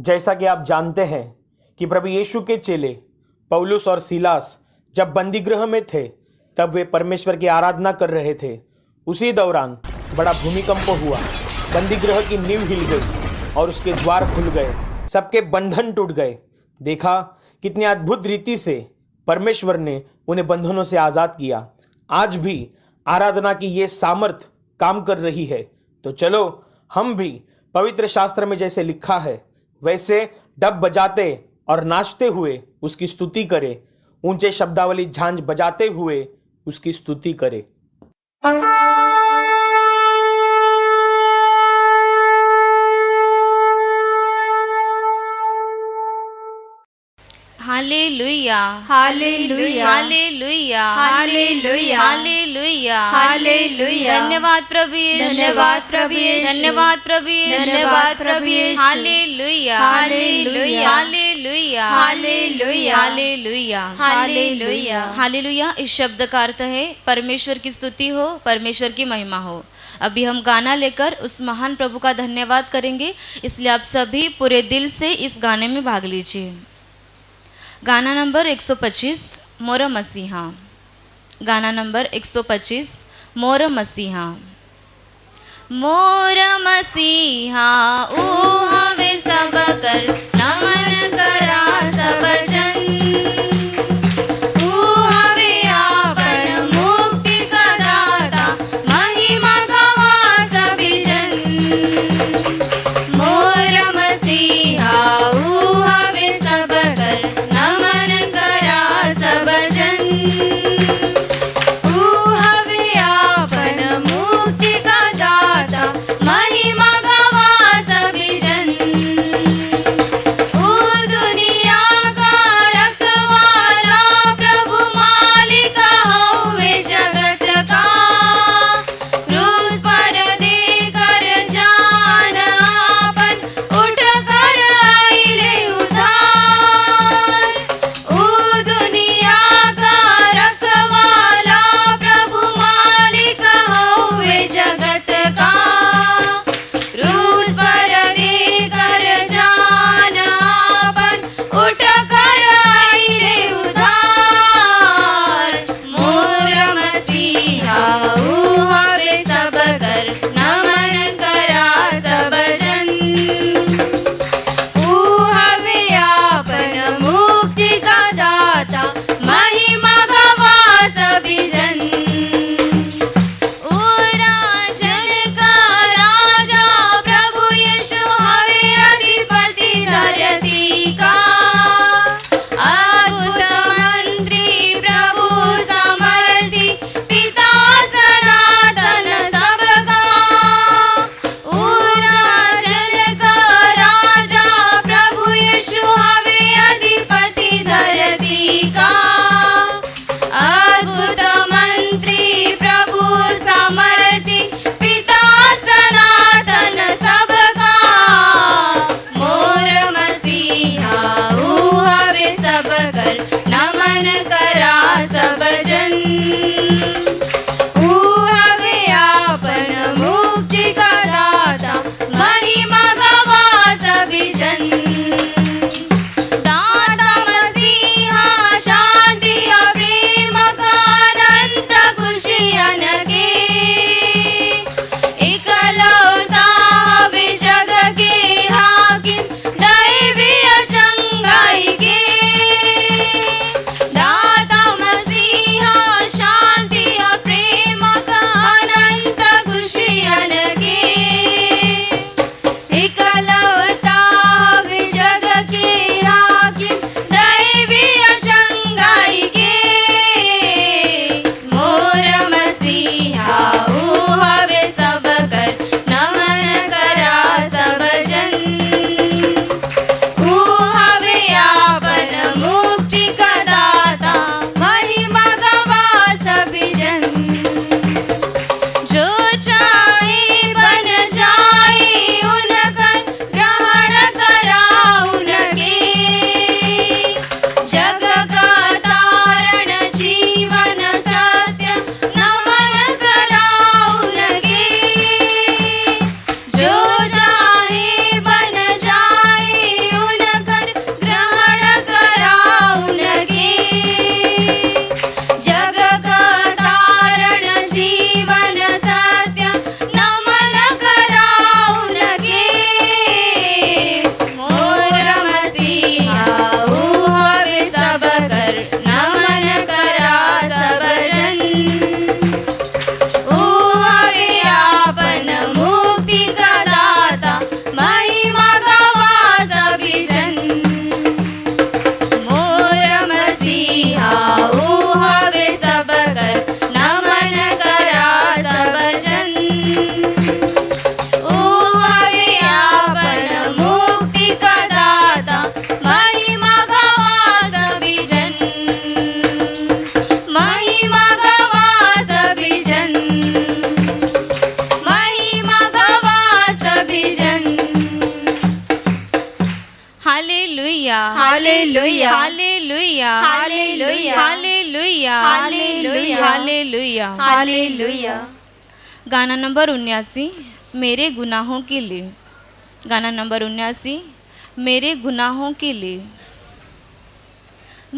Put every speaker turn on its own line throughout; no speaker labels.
जैसा कि आप जानते हैं कि प्रभु यीशु के चेले पौलुस और सीलास जब बंदीगृह में थे तब वे परमेश्वर की आराधना कर रहे थे। उसी दौरान बड़ा भूमिकंप हुआ, बंदीगृह की नींव हिल गई और उसके द्वार खुल गए, सबके बंधन टूट गए। देखा कितनी अद्भुत रीति से परमेश्वर ने उन्हें बंधनों से आज़ाद किया। आज भी आराधना की ये सामर्थ काम कर रही है। तो चलो हम भी पवित्र शास्त्र में जैसे लिखा है वैसे डब बजाते और नाचते हुए उसकी स्तुति करें, ऊंचे शब्दावली झांझ बजाते हुए उसकी स्तुति करें।
Hallelujah
hallelujah
hallelujah
hallelujah
hallelujah
hallelujah.
धन्यवाद प्रभु यीशु,
धन्यवाद प्रभु यीशु,
धन्यवाद प्रभु यीशु,
धन्यवाद प्रभु यीशु।
Hallelujah
hallelujah
hallelujah
hallelujah
hallelujah
hallelujah.
Hallelujah इस शब्द का अर्थ है परमेश्वर की स्तुति हो, परमेश्वर की महिमा हो। अभी हम गाना लेकर उस महान प्रभु का धन्यवाद करेंगे, इसलिए आप सभी पूरे दिल से इस गाने में भाग लीजिए। गाना नंबर 125 मोर मसीहा। गाना नंबर 125 मोर मसीहा। मोर मसीहा ऊ हवे सब कर नमन करा सब जन, ऊ हवे आपन मुक्ति का दाता महिमा गवा सभी जन। मोर मसीहा ऊ हवे सब कर नमन करा सब जन, ऊ हवे आपन मुक्ति का दाता महिमा गवा सभी जन। ऊ दुनिया का रखवाला प्रभु मालिक हवे जगत का, क्रूस पर देकर जान आपन उठ कर आइले उद्धार। ऊ दुनिया का रखवाला प्रभु मालिक हवे जगत का, क्रूस पर देकर जान आपन उठ कर आइले उद्धार। मोर मसीहा ऊ हवे सब कर नमन करा सब जन, ऊ हवे आपन मुक्ति का दाता महिमा गवा सभी जन। ऊ राजन का राजा प्रभु यीशु हवे अधिपति धरती का, अद्भुत मंत्री प्रभु सामर्थी पिता सनातन सबका। ऊ राजन का राजा प्रभु यीशु हवे अधिपति धरती का, अद्भुत मंत्री प्रभु सामर्थी पिता सनातन सबका। मोर मसीहा ऊ हवे सब कर नमन करा सब जन, ऊ हवे आपन मुक्ति का दाता महिमा गवा सभी जन। दाता मसीहा शांति और प्रेम का अनंत खुशियन के, इकलौता हवे जग के हाकिम दैवीय चंगाई के। दाता मसीहा शांति और प्रेम कर नमन करा सब जन। ओ हवे आपन मुक्ति का दाता महिमा गवा सभी जन। महिमा गवा सभी जन। महिमा गवा सभी जन। Hallelujah
hallelujah
hallelujah
hallelujah
hallelujah
hallelujah
hallelujah.
Hallelujah.
गाना नंबर 79 मेरे गुनाहों के लिए। गाना नंबर 79 मेरे गुनाहों के लिए।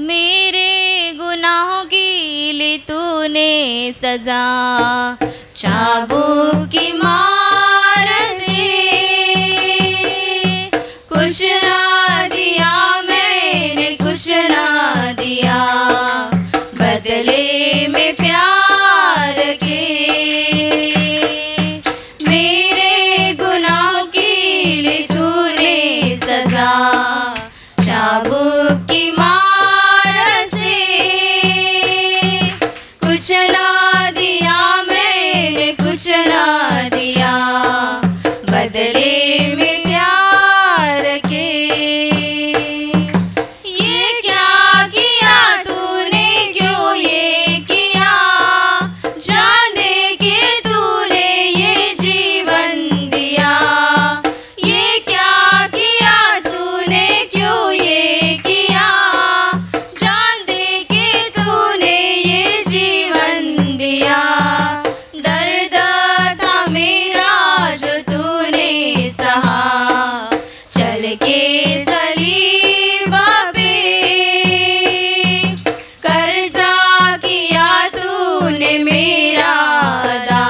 मेरे गुनाहों की ली तूने सजा चाबुक की मार से। कुछ ना दिया मैंने कुछ ना दिया बदले में प्यार के। मेरे गुनाहों की ली तूने सजा चाबुक की मार से। कुछ ना दिया मैंने कुछ ना दिया बदले में प्यार के। ये क्या किया तूने क्यों ये किया जान दे के तूने ये जीवन दिया। ये क्या किया तूने क्यों ये किया जान दे के तूने ये जीवन दिया। दर्द था मेरा जो तूने सहा चल के सलीबा पे। कर्जा किया तूने मेरा अदा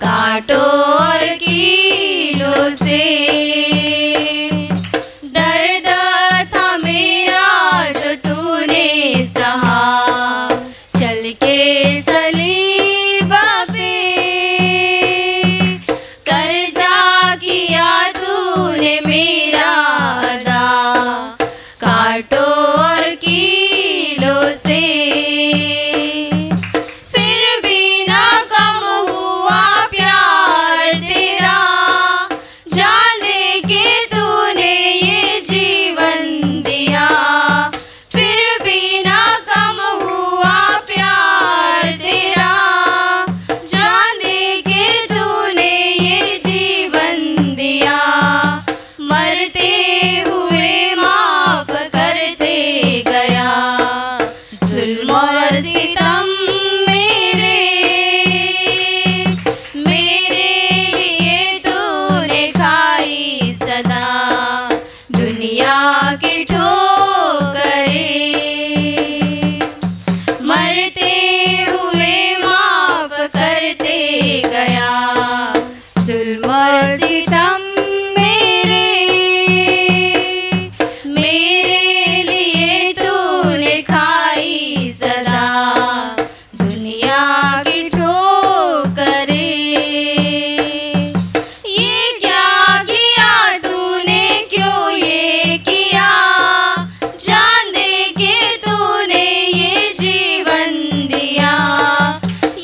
कांटों और कीलों से। दर्द था मेरा जो तूने सहा चल के सलीबा पे। कर्जा किया तूने मेरा अदा कांटों और कीलों से। फिर भी ना कम हुआ प्यार तेरा जान दे के तूने ये जीवन दिया। फिर भी ना कम हुआ प्यार तेरा जान दे के तूने ये जीवन दिया। मरते हुए माफ करते गया जुल्म और सितम मेरे। मेरे लिए तूने खाई सदा दुनिया की ठोकरें। मरते हुए माफ करते गया जुल्म और सितम मेरे। मेरे लिए तूने खाई सदा दुनिया की ठोकरें। ये क्या किया तूने क्यों ये किया जान दे के तूने ये जीवन दिया।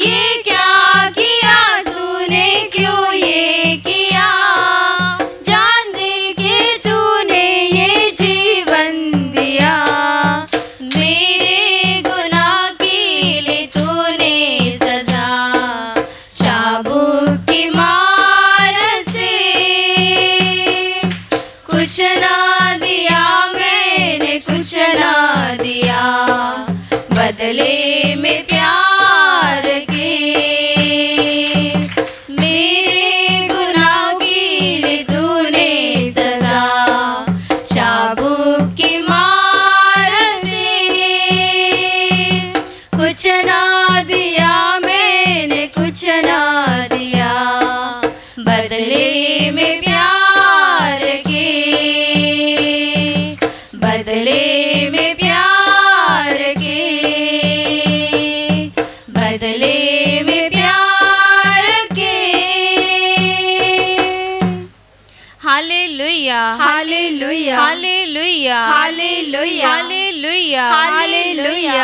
ये क्या किया तूने क्यों ये किया जान दे के तूने ये जीवन दिया। मेरे गुनाह की ली तूने सजा चाबुक की मार से। कुछ ना दिया मैंने कुछ ना दिया बदले में प्यार के। मेरे गुनाह की ली तूने सजा चाबुक की मार से। कुछ ना दिया मैंने कुछ ना दिया बदले में प्यार के। बदले में प्यार के। बदले में प्यार के। Hallelujah
hallelujah
hallelujah
hallelujah
hallelujah
hallelujah
hallelujah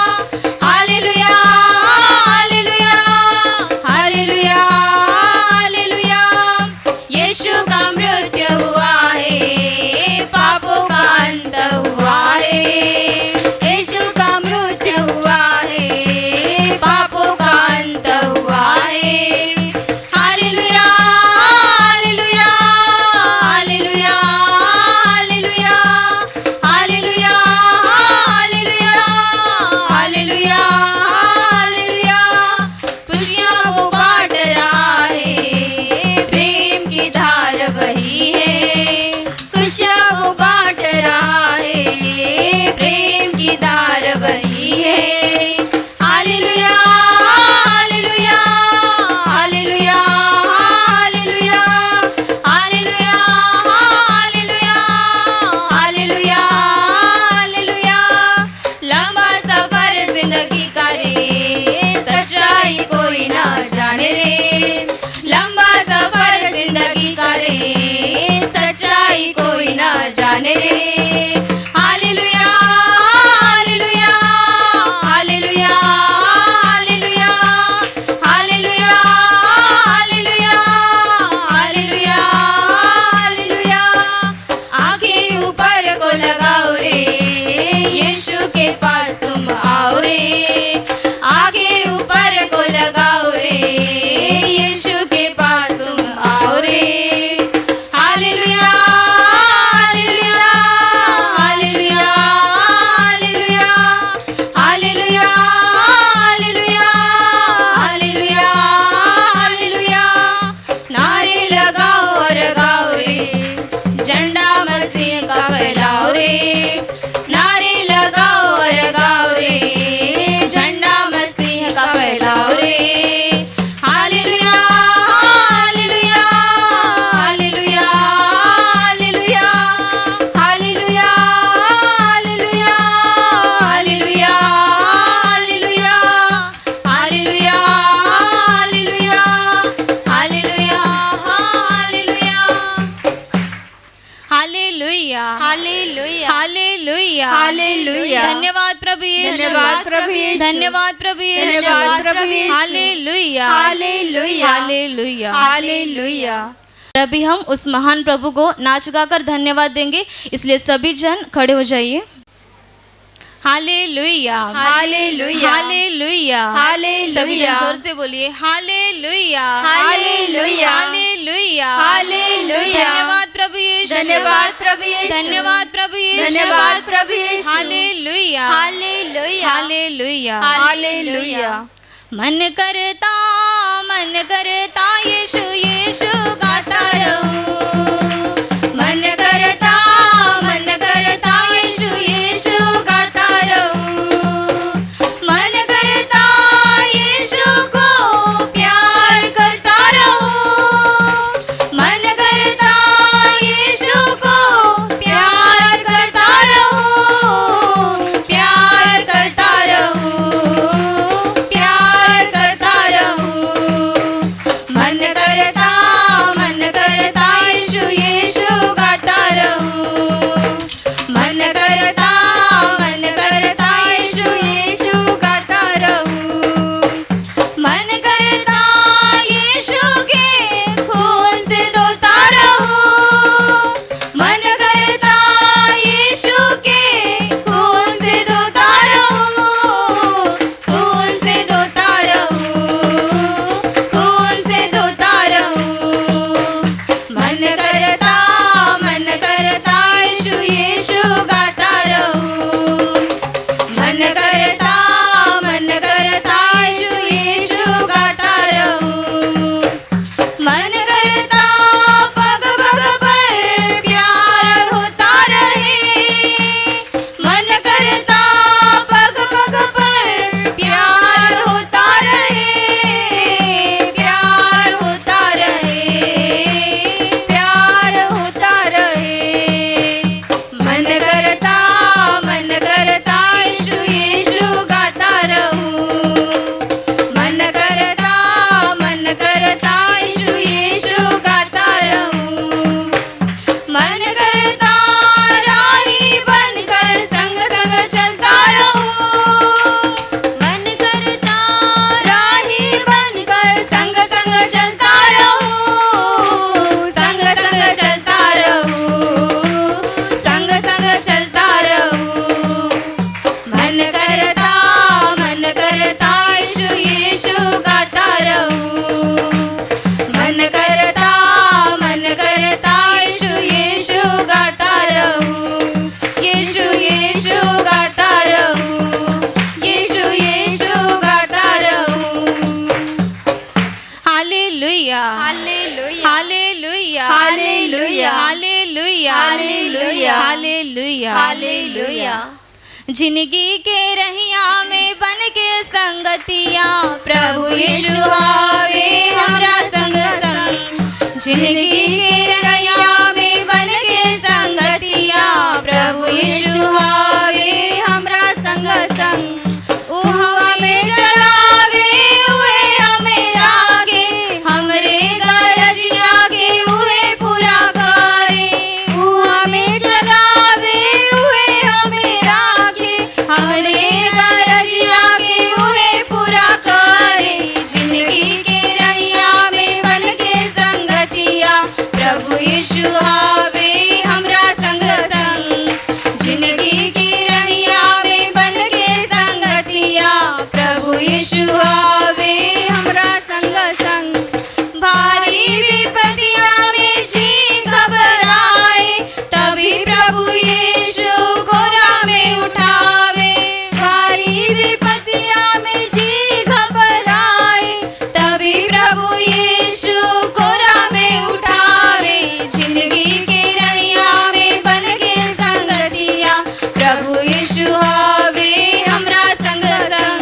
hallelujah hallelujah, खुशियाँ वो बांट रहा है, प्रेम की धार वही है,
खुशियाँ वो बांट रहा है,
प्रेम की धार वही है। Hallelujah hallelujah hallelujah hallelujah hallelujah hallelujah hallelujah hallelujah, लंबा सफर जिंदगी का रे, सच्चाई कोई ना जाने रे, लंबा सफर जिंदगी का रे, सच्चाई कोई ना जाने रे। Hallelujah hallelujah hallelujah hallelujah hallelujah hallelujah hallelujah hallelujah, आंखें ऊपर को लगाओ रे, यीशु के पास तुम आओ रे, आंखें ऊपर को लगाओ रे, यीशु के पास तुम आओ रे। Hallelujah hallelujah hallelujah hallelujah hallelujah hallelujah hallelujah hallelujah, नारे लगाओ और गाओ रे, झंडा मसीह का फैलाओ रे, नारे लगाओ और गाओ रे, झंडा मसीह का फैलाओ रे। Hallelujah hallelujah hallelujah hallelujah hallelujah hallelujah hallelujah hallelujah hallelujah hallelujah hallelujah hallelujah
hallelujah
hallelujah
hallelujah.
धन्यवाद प्रभु यीशु,
धन्यवाद प्रभु यीशु,
धन्यवाद प्रभु यीशु,
धन्यवाद प्रभु यीशु।
Hallelujah
hallelujah
hallelujah
hallelujah.
अभी हम उस महान प्रभु को नाच गाकर धन्यवाद देंगे, इसलिए सभी जन खड़े हो जाइए। Hallelujah
hallelujah
hallelujah,
hallelujah.
सभी जन जोर से बोलिए हालेलुया
हालेलुया
हालेलुया
हालेलुया।
धन्यवाद प्रभु यीशु,
धन्यवाद प्रभु यीशु,
धन्यवाद प्रभु यीशु,
धन्यवाद प्रभु यीशु।
Hallelujah
hallelujah
hallelujah
hallelujah.
मन करता यीशु यीशु गाता रहूं, मन करता यीशु यीशु गाता रहूं, मन करता यीशु को प्यार करता रहूं, मन करता यीशु को प्यार करता रहूं, प्यार करता रहूं, प्यार करता रहूं, मन करता यीशु यीशु गाता रहूं, मन करता यीशु यीशु गाता रहूं, मन करता यीशु के खून से धोता रहूं, मन करता यीशु के खून से धोता रहूं, खून से धोता रहूं, खून से धोता रहूं, मन करता यीशु यीशु गाता रहूं, मन करता यीशु यीशु गाता रहूं, मन करता पग पग पर प्यार होता रहे, मन करता पग पग पर प्यार होता रहे, प्यार होता रहे, प्यार होता रहे, मन करता यीशु यीशु गाता रहूं, मन करता यीशु यीशु गाता रहूं, मन करता राही बनकर संग संग चलता रहूं, मन करता राही बनकर संग संग चलता रहूं, संग संग चलता रहूं, संग संग चलता रहूं, मन करता यीशु यीशु गाता रहूं, मन करता यीशु यीशु गाता रहूं, यीशु यीशु गाता रहूं, यीशु
hallelujah
hallelujah
hallelujah
hallelujah
hallelujah.
जिंदगी के रहिया में बन के संगतिया प्रभु यीशु हावे हमरा संग संग। जिंदगी के रहिया में बन के संगतिया प्रभु यीशु हावे हमरा संग संग। ऊ हमें चलावे उहे हमें रागे हमरे गरजिया के उहे पूरा करे। ऊ हमें चलावे उहे हमें रागे हमरे गरजिया के उहे पूरा करे। जिंदगी के रहिया में बन के संगतिया प्रभु यीशु हावे हमरा संग संग। जिंदगी की रहिया में बन के संगतिया प्रभु यीशु हावे हमरा संग संग। भारी विपत्तियां में जी घबराए तभी प्रभु यीशु कोरा में उठावे। भारी विपत्तियां में जी घबराए तभी प्रभु यीशु कोरा में उठावे। जिंदगी के रहिया में बन के संगतिया प्रभु यीशु हावे हमरा संग संग।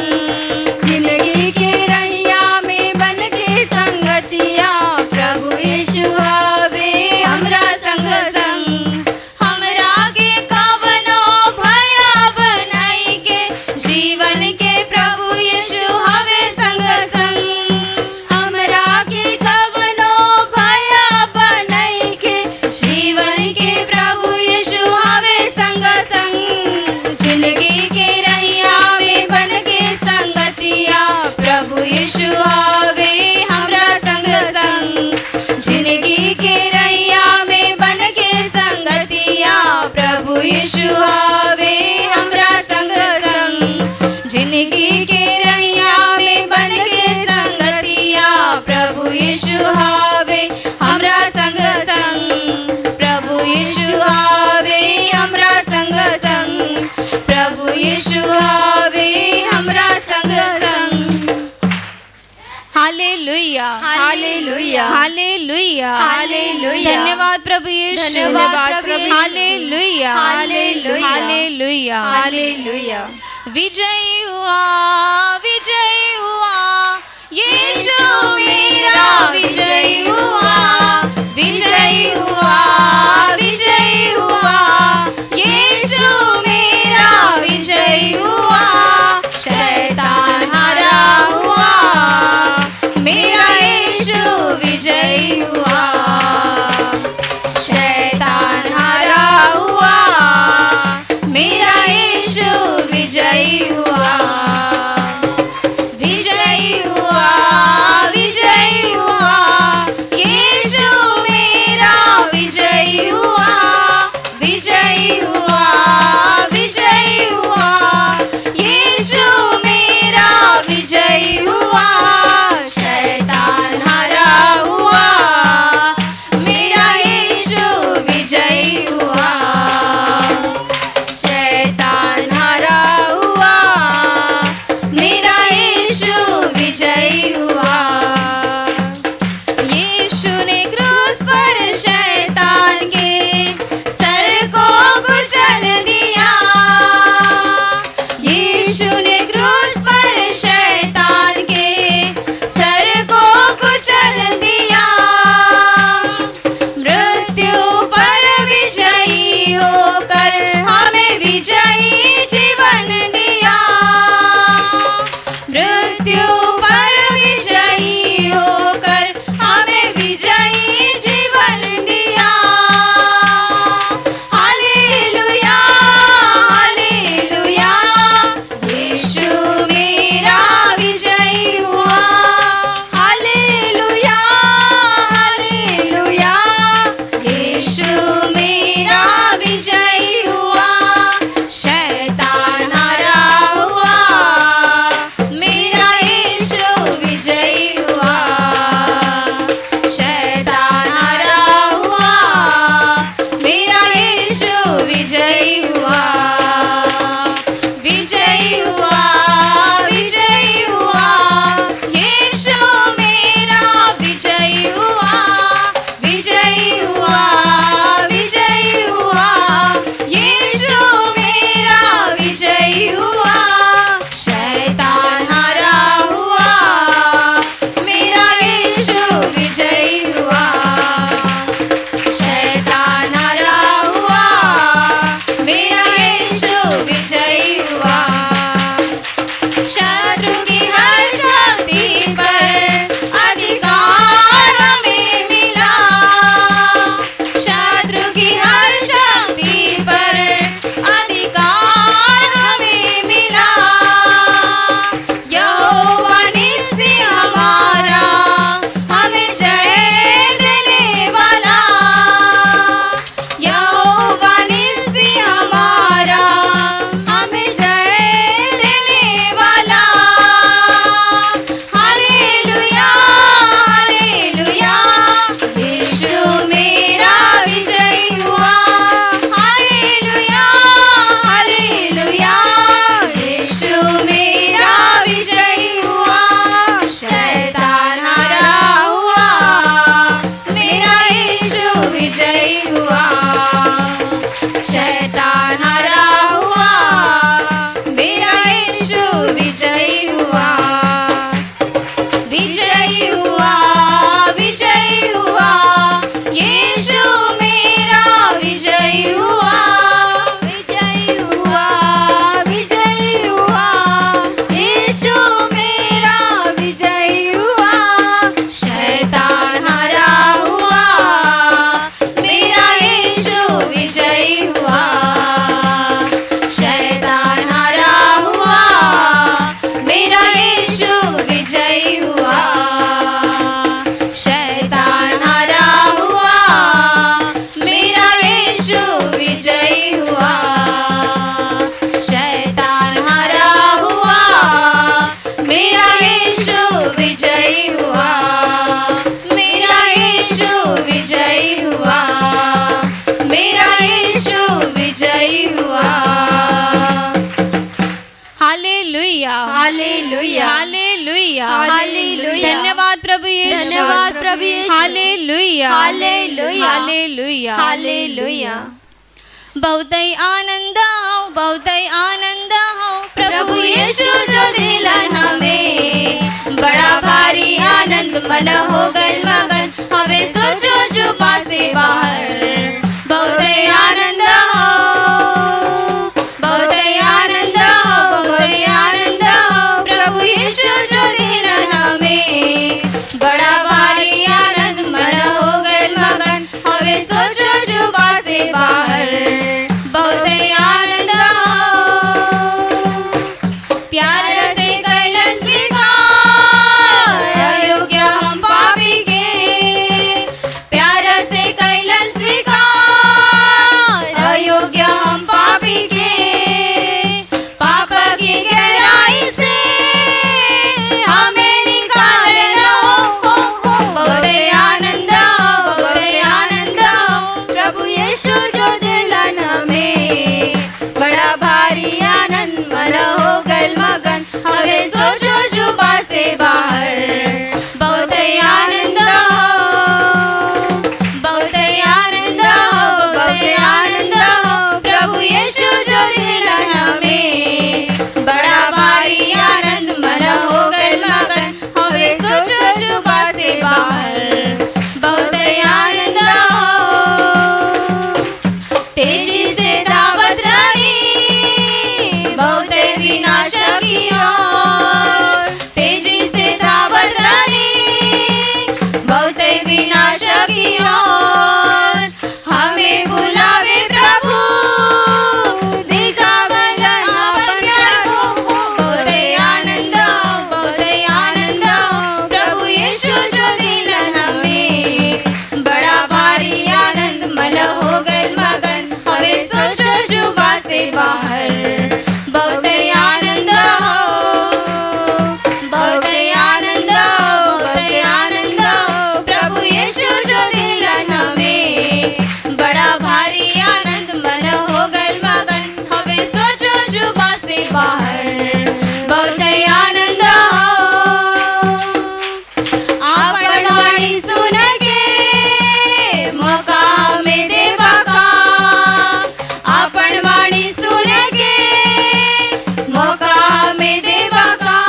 जिंदगी के रहिया में बन के संगतिया प्रभु यीशु हावे हमरा संग संग। हमरा के कवनो भया बनाई के जीवन के प्रभु यीशु हावे संग संग। हमरा के कवनो भया बनाई के जीवन के प्रभु यीशु हावे संग संग। जिंदगी के रहिया में बन के संगतिया प्रभु यीशु हावे हमरा संग संग। जिंदगी के रहिया में बन के संगतिया प्रभु यीशु हावे हमरा संग संग। जिंदगी के रहिया में बन के संगतिया प्रभु यीशु हावे हमरा संग संग। प्रभु यीशु हावे हमरा संग संग। प्रभु यीशु हावे हमरा संग संग। Hallelujah
hallelujah
hallelujah
hallelujah.
धन्यवाद प्रभु यीशु
धन्यवाद प्रभु यीशु।
Hallelujah
hallelujah
hallelujah
hallelujah.
विजयी हुआ यीशु मेरा विजयी हुआ। विजयी हुआ यीशु मेरा विजयी हुआ। शैतान हारा हुआ मेरा यीशु विजयी हुआ। शैतान हारा हुआ मेरा यीशु विजयी हुआ। विजयी हुआ यीशु मेरा विजयी हुआ। विजयी हुआ यीशु मेरा विजयी हुआ। शैतान हारा हुआ मेरा यीशु विजयी हुआ। शैतान हारा हुआ मेरा यीशु विजयी हुआ। यीशु ने क्रूस पर शैतान के सर को कुचल दिया। यीशु ने क्रूस पर शैतान के सर को कुचल दिया। मृत्यु पर विजयी होकर हमें विजयी जीवन दिया। मृत्यु पर विजयी होकर हमें विजयी जीवन दिया। हालेलुया हालेलुया यीशु मेरा विजयी हुआ। हालेलुया हालेलुया यीशु मेरा विजयी हुआ। शैतान हारा हुआ मेरा विजयी हुआ, विजयी हुआ, विजयी हुआ, यीशु मेरा विजयी हुआ, विजयी हुआ, विजयी हुआ, यीशु मेरा विजयी हुआ, शैतान हरा हुआ, मेरा यीशु विजयी हुआ, शैतान हरा हुआ, मेरा यीशु विजयी हुआ, शैतान हरा हुआ, मेरा यीशु विजयी हुआ, शैतान हरा हुआ, मेरा यीशु विजयी हुआ, मेरा यीशु विजयी हुआ, मेरा यीशु विजयी हुआ। Hallelujah,
hallelujah,
hallelujah,
hallelujah.
धन्यवाद प्रभु यीशु,
धन्यवाद प्रभु यीशु।
Hallelujah,
hallelujah,
hallelujah,
hallelujah.
बहुतही आनंद हो, बहुतही आनंद हो, प्रभु यीशु जो दिलन हमें, बड़ा भारी आनंद मन हो गल मगन, हमें सोचो छुपा से बाहर, बहुतही आनंद हो, बहुतही आनंद हो, बहुतही आनंद हो, प्रभु यीशु जो दिलन हमें, बड़ा भारी आनंद मन हो गल मगन, हमें सोचो छुपा से बाहर, बहुत आनंद हो, प्यार से कैलन स्वीकार, अयोग्य हम पापी के, प्यार से कैलन स्वीकार, अयोग्य हम पापी के, पाप की गहराई से हमें निकालना हो, बहुत आनंद हो, बहुत आनंद हो, प्रभु यीशु जो दिलन हमें, बड़ा भारी आनंद मन हो गल मगन, हमें सोचो छुपा से बाहर, बहुत आनंद हो, बहुत आनंद हो, बहुत आनंद हो, प्रभु यीशु जो दिलन हमें, बड़ा भारी आनंद मन हो गल मगन, हमें सोचो छुपा से बाहर, बहुत आनंद हो, तेजी से धावत रही, बहुत विनाश की ओर, तेजी से धावत रही, बहुत विनाश की ओर, हमें बुलावे प्रभु, दिखावलन अपन प्यार को, बहुत आनंद हो, बहुत आनंद हो, प्रभु यीशु जो दिलन हमें, बड़ा भारी आनंद मन हो गल मगन, हमें सोचो छुपा से बाहर, बहुत आनंद हो, बहुत आनंद हो, बहुत आनंद हो, प्रभु यीशु जो दिलन हमें, बड़ा भारी आनंद मन हो गल मगन, हमें सोचो छुपा से बाहर, बहुत आनंद हो, आपण वाणी सुन के मौका हमें देवा का, आपण वाणी सुन के मौका हमें देवा का,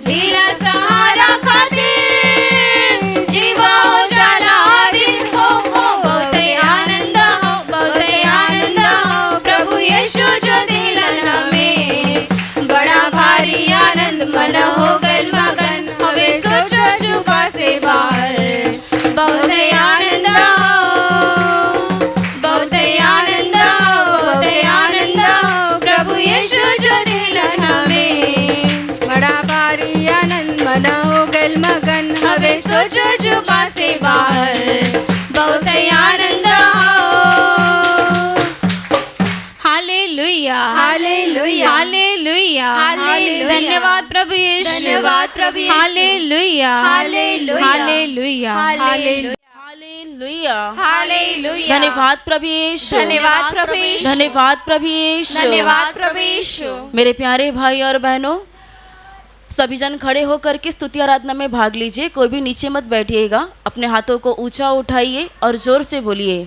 दिल सहारा खातिर जीवा हो जाला दिल हो, बहुत आनंद हो, बहुत आनंद हो, प्रभु यीशु जो दिलन हमें, बड़ा भारी आनंद मन हो गल मगन, हमें सोचो छुपा से बाहर, बहुत आनंद हो, बहुत आनंद हो, बहुत आनंद हो, प्रभु यीशु जो दिलन हमें, बड़ा भारी आनंद मन हो गल मगन, हमें सोचो छुपा से बाहर, बहुत आनंद हो। Hallelujah,
hallelujah,
hallelujah,
hallelujah.
धन्यवाद प्रभु यीशु,
धन्यवाद प्रभु यीशु।
Hallelujah,
hallelujah,
hallelujah,
hallelujah,
hallelujah,
hallelujah.
धन्यवाद प्रभु यीशु,
धन्यवाद प्रभु यीशु।
धन्यवाद प्रभु यीशु।
धन्यवाद प्रभु यीशु।
मेरे प्यारे भाई और बहनों, सभी जन खड़े होकर के स्तुति आराधना में भाग लीजिए। कोई भी नीचे मत बैठिएगा, अपने हाथों को ऊंचा उठाइए और जोर से बोलिए,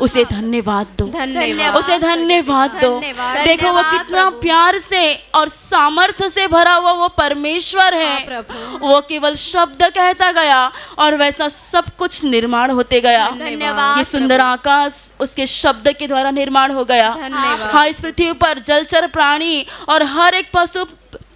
उसे धन्यवाद दो,
धन्यवाद।
उसे धन्यवाद दो।
धन्यवाद।
देखो वो
धन्यवाद
कितना
प्रभु।
प्यार से और सामर्थ्य से भरा हुआ वो परमेश्वर है।
प्रभु।
वो केवल शब्द कहता गया और वैसा सब कुछ निर्माण होते गया।
धन्यवाद
ये सुंदर आकाश उसके शब्द के द्वारा निर्माण हो गया।
धन्यवाद।
हाँ, इस पृथ्वी पर जलचर प्राणी और हर एक पशु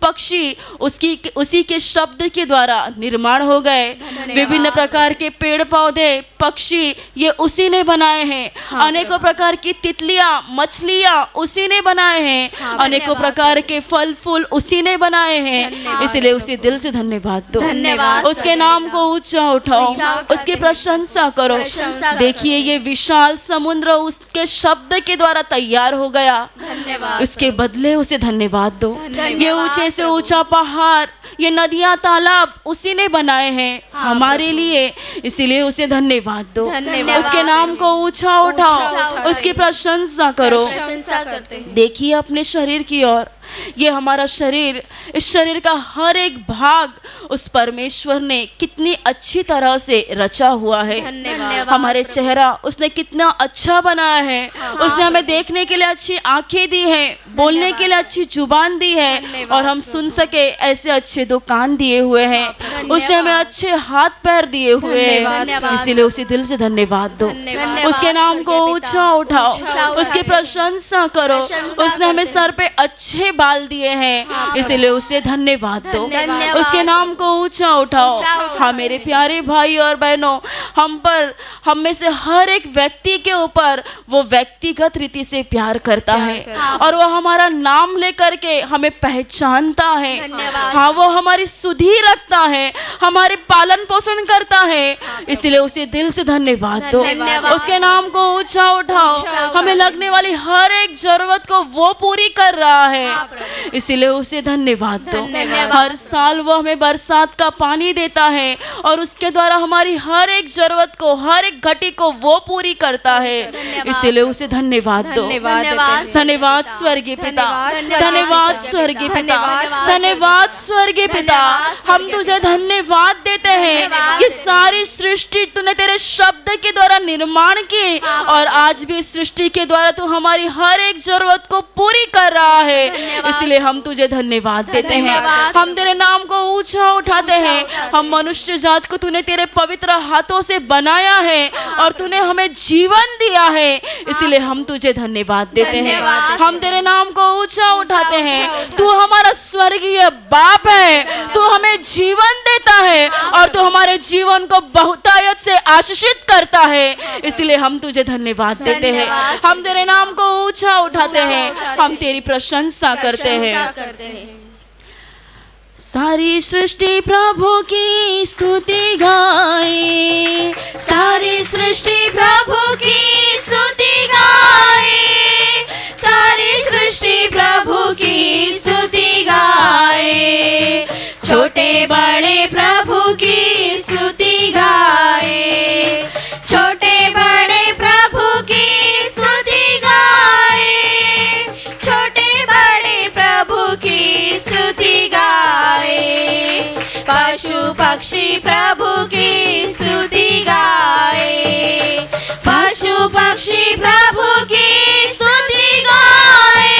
पक्षी उसी के शब्द के द्वारा निर्माण हो गए। विभिन्न प्रकार के पेड़ पौधे पक्षी ये उसी ने बनाए हैं। अनेकों प्रकार की तितलियां मछलियां उसी ने बनाए हैं। अनेकों प्रकार के फल फूल उसी ने बनाए हैं। इसलिए उसे दिल से धन्यवाद दो,
धन्यवाद।
उसके नाम को ऊंचा उठाओ, उसकी प्रशंसा करो।
प्रशंसा
देखिए ये विशाल समुद्र उसके शब्द के द्वारा तैयार हो गया।
धन्यवाद।
उसके बदले उसे धन्यवाद दो।
धन्यवाद
ये ऊंचे से ऊंचा पहाड़, ये नदियां तालाब उसी ने बनाए हैं हमारे लिए। इसीलिए उसे धन्यवाद दो,
धन्यवाद।
उसके नाम को ऊंचा उठाओ,
उठाओ।
उसकी प्रशंसा करो।
प्रशंसा करते हैं।
देखिए अपने शरीर की ओर। ये हमारा शरीर, इस शरीर का हर एक भाग उस परमेश्वर ने कितनी अच्छी तरह से रचा हुआ है।
धन्यवाद।
हमारे चेहरा उसने कितना अच्छा बनाया है। उसने हमें देखने के लिए अच्छी आंखें दी हैं, बोलने के लिए अच्छी जुबान दी है और हम सुन सके ऐसे अच्छे दो कान दिए हुए हैं। उसने हमें अच्छे हाथ पैर दिए हुए हैं।
धन्यवाद।
इसीलिए उसे दिल से धन्यवाद दो,
धन्यवाद।
उसके नाम को ऊंचा उठाओ, उसकी प्रशंसा करो।
प्रशंसा
उसने हमें
करते
सर पे अच्छे बाल दिए हैं, इसलिए उसे धन्यवाद दो,
धन्यवाद।
उसके नाम को ऊंचा उठाओ।
ऊंचा उठाओ।
हाँ मेरे प्यारे भाई और बहनों, हम में से हर एक व्यक्ति के ऊपर वो व्यक्तिगत रीति से प्यार करता है और वो हमारा नाम लेकर के हमें पहचानता है।
धन्यवाद।
हाँ, वो हमारी सुधि रखता है, हमारे पालन पोषण करता है। इसलिए उसे दिल से धन्यवाद दो,
धन्यवाद।
उसके नाम को ऊंचा उठाओ। हमें लगने वाली हर एक जरूरत को वो पूरी कर रहा है, इसीलिए उसे धन्यवाद दो।
धन्यवाद।
हर साल वो हमें बरसात का पानी देता है और उसके द्वारा हमारी हर एक जरूरत को, हर एक घटी को वो पूरी करता है, इसीलिए उसे धन्यवाद दो।
धन्यवाद।
धन्यवाद स्वर्गीय पिता,
धन्यवाद।
धन्यवाद स्वर्गीय पिता,
धन्यवाद।
धन्यवाद स्वर्गीय पिता। हम तुझे धन्यवाद देते हैं। ये सारी सृष्टि तूने तेरे शब्द के द्वारा निर्माण की और आज भी इस सृष्टि के द्वारा तू हमारी हर एक जरूरत को पूरी कर रहा है, इसलिए हम तुझे धन्यवाद देते हैं। हम तेरे नाम को ऊंचा उठाते हैं। हम मनुष्य जात को तूने तेरे पवित्र हाथों से बनाया है और तूने हमें जीवन दिया है, इसलिए हम तुझे धन्यवाद देते हैं। हम तेरे नाम को ऊंचा उठाते हैं। तू हमारा स्वर्गीय बाप है, तू हमें जीवन देता है और तू हमारे जीवन को बहुतायत से आशीषित करता है, इसलिए हम तुझे धन्यवाद देते हैं। हम तेरे नाम को ऊंचा उठाते हैं, हम तेरी प्रशंसा करते हैं। सारी सृष्टि प्रभु की स्तुति गाए, सारी सृष्टि प्रभु की स्तुति गाए, सारी सृष्टि प्रभु की स्तुति गाए, छोटे बड़े प्रभु की स्तुति गाए, छोटे बड़े प्रभु की स्तुति गाए, छोटे बड़े प्रभु की स्तुति गाए, पशु पक्षी प्रभु की स्तुति गाए, पशु पक्षी प्रभु की स्तुति गाए,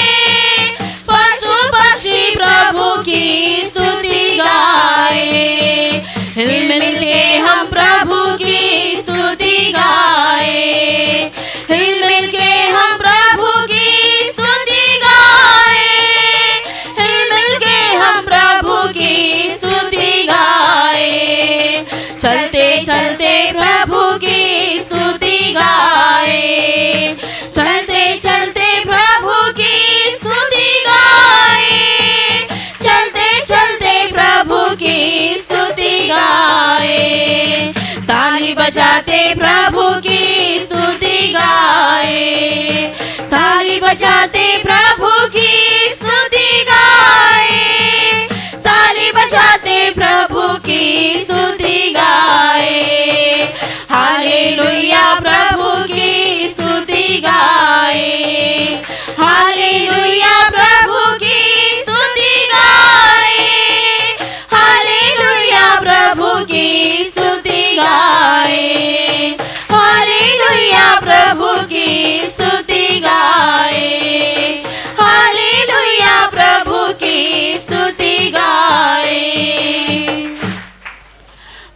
पशु पक्षी प्रभु की स्तुति गाए, हिल मिल के हम प्रभु की स्तुति गाए, हिल मिल के हम प्रभु की स्तुति गाए, हिल मिल के हम प्रभु की स्तुति गाए, चलते चलते प्रभु की स्तुति गाए, चलते चलते प्रभु की स्तुति गाए, चलते चलते प्रभु की स्तुति गाए, ताली बजाते प्रभु की स्तुति गाए, ताली बजाते प्रभु की स्तुति गाए, ताली बजाते प्रभु की स्तुति गाए, हालेलुया प्रभु की स्तुति गाए, हालेलुया प्रभु की स्तुति गाए, हालेलुया प्रभु की स्तुति गाए, हालेलुया प्रभु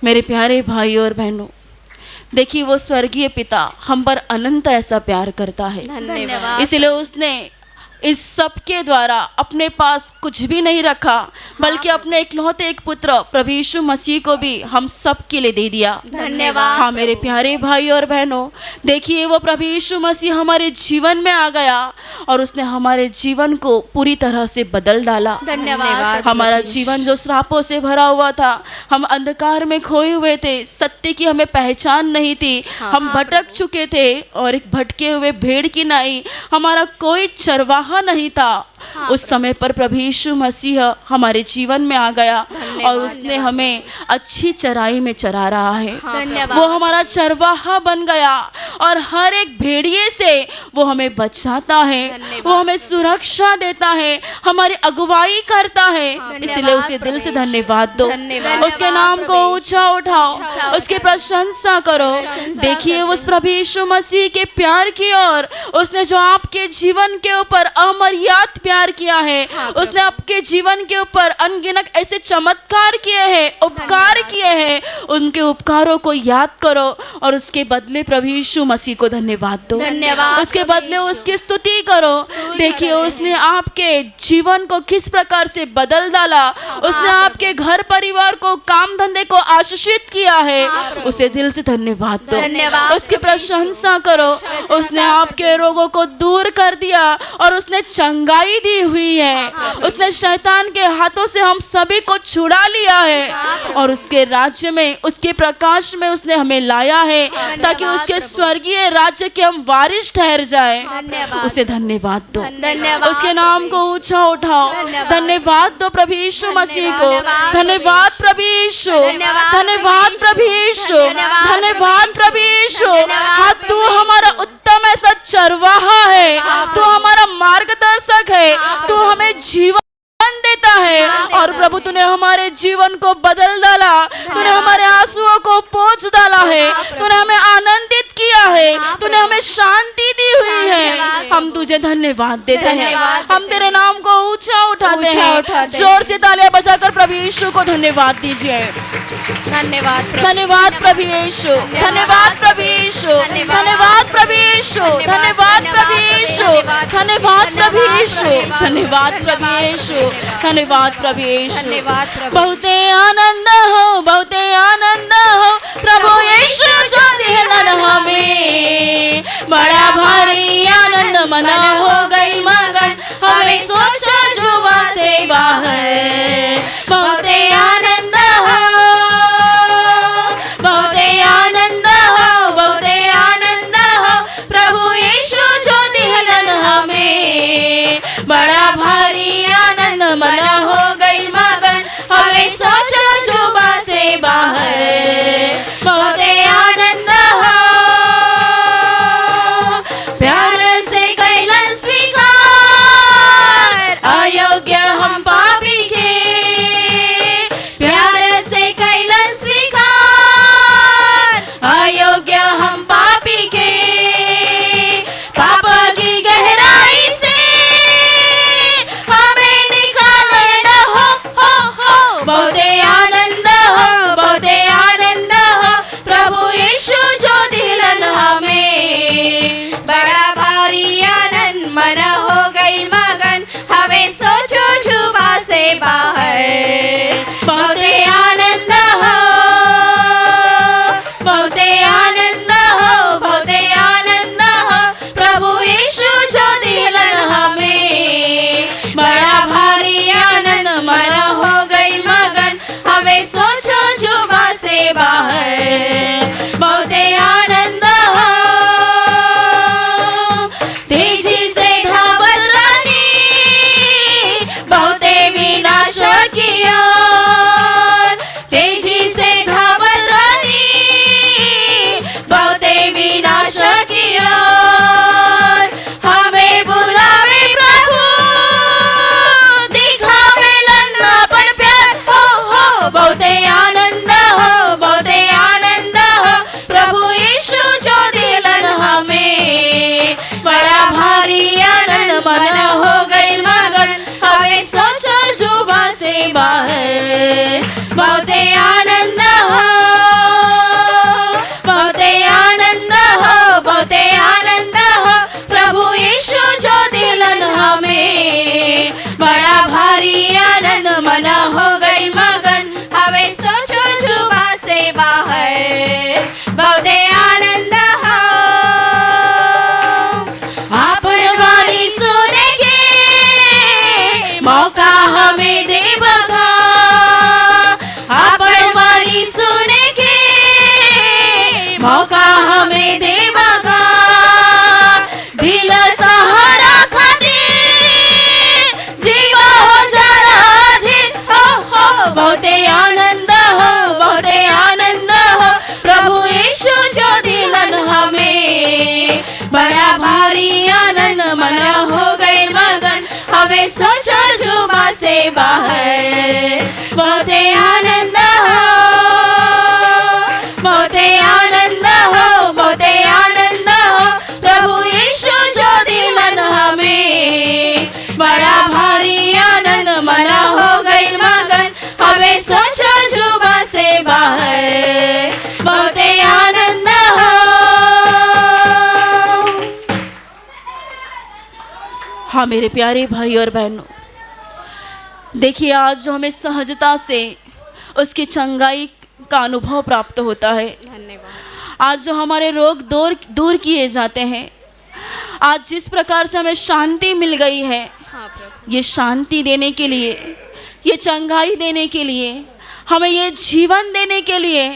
मेरे प्यारे भाइयों और बहनों, देखिए वो स्वर्गीय पिता हम पर अनंत ऐसा प्यार करता है,
धन्यवाद।
इसलिए उसने इस सब के द्वारा अपने पास कुछ भी नहीं रखा, बल्कि अपने इकलौते एक पुत्र प्रभु यीशु मसीह को भी हम सब के लिए दे दिया।
धन्यवाद।
हाँ मेरे प्यारे भाई और बहनों, देखिए वो प्रभु यीशु मसीह हमारे जीवन में आ गया और उसने हमारे जीवन को पूरी तरह से बदल डाला।
धन्यवाद।
हमारा जीवन जो श्रापों से भरा हुआ था, हम अंधकार में खोए हुए थे, सत्य की हमें पहचान नहीं थी, हम भटक चुके थे और एक भटके हुए भेड़ की नाई हमारा कोई चरवाहा नहीं था। उस समय पर प्रभु यीशु मसीह हमारे जीवन में आ गया और उसने हमें अच्छी चराई में चरा रहा है। वो हमारा चरवाहा बन गया और हर एक भेड़िए से वो हमें बचाता है, वो हमें सुरक्षा देता है, हमारी अगुवाई करता है। इसलिए उसे दिल से धन्यवाद दो, उसके नाम को ऊंचा उठाओ, उसकी प्रशंसा करो। देखिए उस प्रभु यीशु मसीह के प्यार की ओर, उसने जो आपके जीवन के ऊपर अमर्याद प्यार किया है, उसने आपके जीवन के ऊपर अनगिनत ऐसे चमत्कार किए हैं, उपकार किए हैं, उनके उपकारों को याद करो और उसके बदले प्रभु यीशु मसीह को धन्यवाद दो, उसके बदले उसकी स्तुति करो। देखिए उसने आपके जीवन को किस प्रकार से बदल डाला, उसने आपके घर परिवार को, काम धंधे को आशीषित किया है। उसे दिल से धन्यवाद दो, उसकी प्रशंसा करो। उसने आपके रोगों को दूर कर दिया और उसने चंगाई दी हुई है, उसने शैतान के हाथों से हम सभी को छुड़ा लिया है और उसके राज्य में, उसके प्रकाश में उसने हमें लाया है ताकि उसके स्वर्गीय राज्य के हम वारिस ठहर जाए। उसे धन्यवाद दो, उसके नाम को ऊंचा उठाओ। धन्यवाद दो प्रभु यीशु मसीह को, धन्यवाद प्रभु यीशु, धन्यवाद प्रभु यीशु, धन्यवाद प्रभु यीशु। हाँ तू हमारा उत्तम ऐसा चरवाहा है, तू हमारा मार्गदर्शक है, तू हमें जीवन देता है और प्रभु तूने हमारे जीवन को बदल डाला, तूने हमारे आंसुओं को पोंछ डाला है, तूने हमें आनंदित किया है, तूने हमें शांति दी हुई है। हम तुझे धन्यवाद देते हैं, हम तेरे नाम को ऊंचा उठाते हैं। जोर से तालियां बजाकर प्रभु यीशु को धन्यवाद दीजिए। धन्यवाद प्रभु यीशु, धन्यवाद प्रभु यीशु, धन्यवाद प्रभु यीशु, धन्यवाद प्रभु यीशु, धन्यवाद प्रभु यीशु, धन्यवाद प्रभु यीशु, धन्यवाद प्रभु यीशु। बहुते आनंद हो, बहुते आनंद हो प्रभु यीशु जो दिलन हमें, बड़ा भारी आनंद मना हो गई मगन हमें सोचा जुबा से बाहर। बहुते आनंद हो, बहुते आनंद हो, बहुते आनंद हो प्रभु यीशु जो दिलन हमें, बड़ा भारी आनंद मना हो गई मगन हमें सोचा जुबा से बाहर। बहुते आनंद हो, प्यार से कैलन स्वीकार, अयोग्य हम पापी के, प्यार से कैलन स्वीकार, अयोग्य हम पापी के, पाप की गहराई से हमें निकालना हो। बहुते आनंद हो, बहुते आनंद हो प्रभु यीशु जो दिलन हमें, बड़ा भारी आनंद मना हो गई मगन हमें सोचो जुबा से बाहर। बहुते आनंद हो, बहुते आनंद हो, बहुते आनंद हो प्रभु यीशु जो दिलन हमें, बड़ा भारी आनंद मना हो गई मगन हमें सोचो जुबा से बाहर। बहुते आनंद हो, तेजी से धावत रही बहुते विनाश की ओर, तेजी से धावत रही बहुते विनाश की ओर। हमें बुलावे प्रभु, दिखावे लन्ना पर प्यार हो। बहुते आनंद हो, बहुते आनंद हो प्रभु यीशु जो दिलन हमें, बड़ा भारी आनंद मना हो गई मगन हमें सोचो जुबा से बाहर। बहुते आनंद हो, हमें सोचो जुबा से बाहर। बहुत आनंद हो, बहुत आनंद हो, बहुत आनंद हो, प्रभु यीशु जो दिलन हमें। बड़ा भारी आनंद मना हो गई मगन, हमें सोचो जुबा से बाहर। बहुत आनंद हो। हाँ मेरे प्यारे भाई और बहनों, देखिए आज जो हमें सहजता से उसकी चंगाई का अनुभव प्राप्त होता है, आज जो हमारे रोग दूर किए जाते हैं, आज जिस प्रकार से हमें शांति मिल गई है, ये शांति देने के लिए, ये चंगाई देने के लिए, हमें ये जीवन देने के लिए,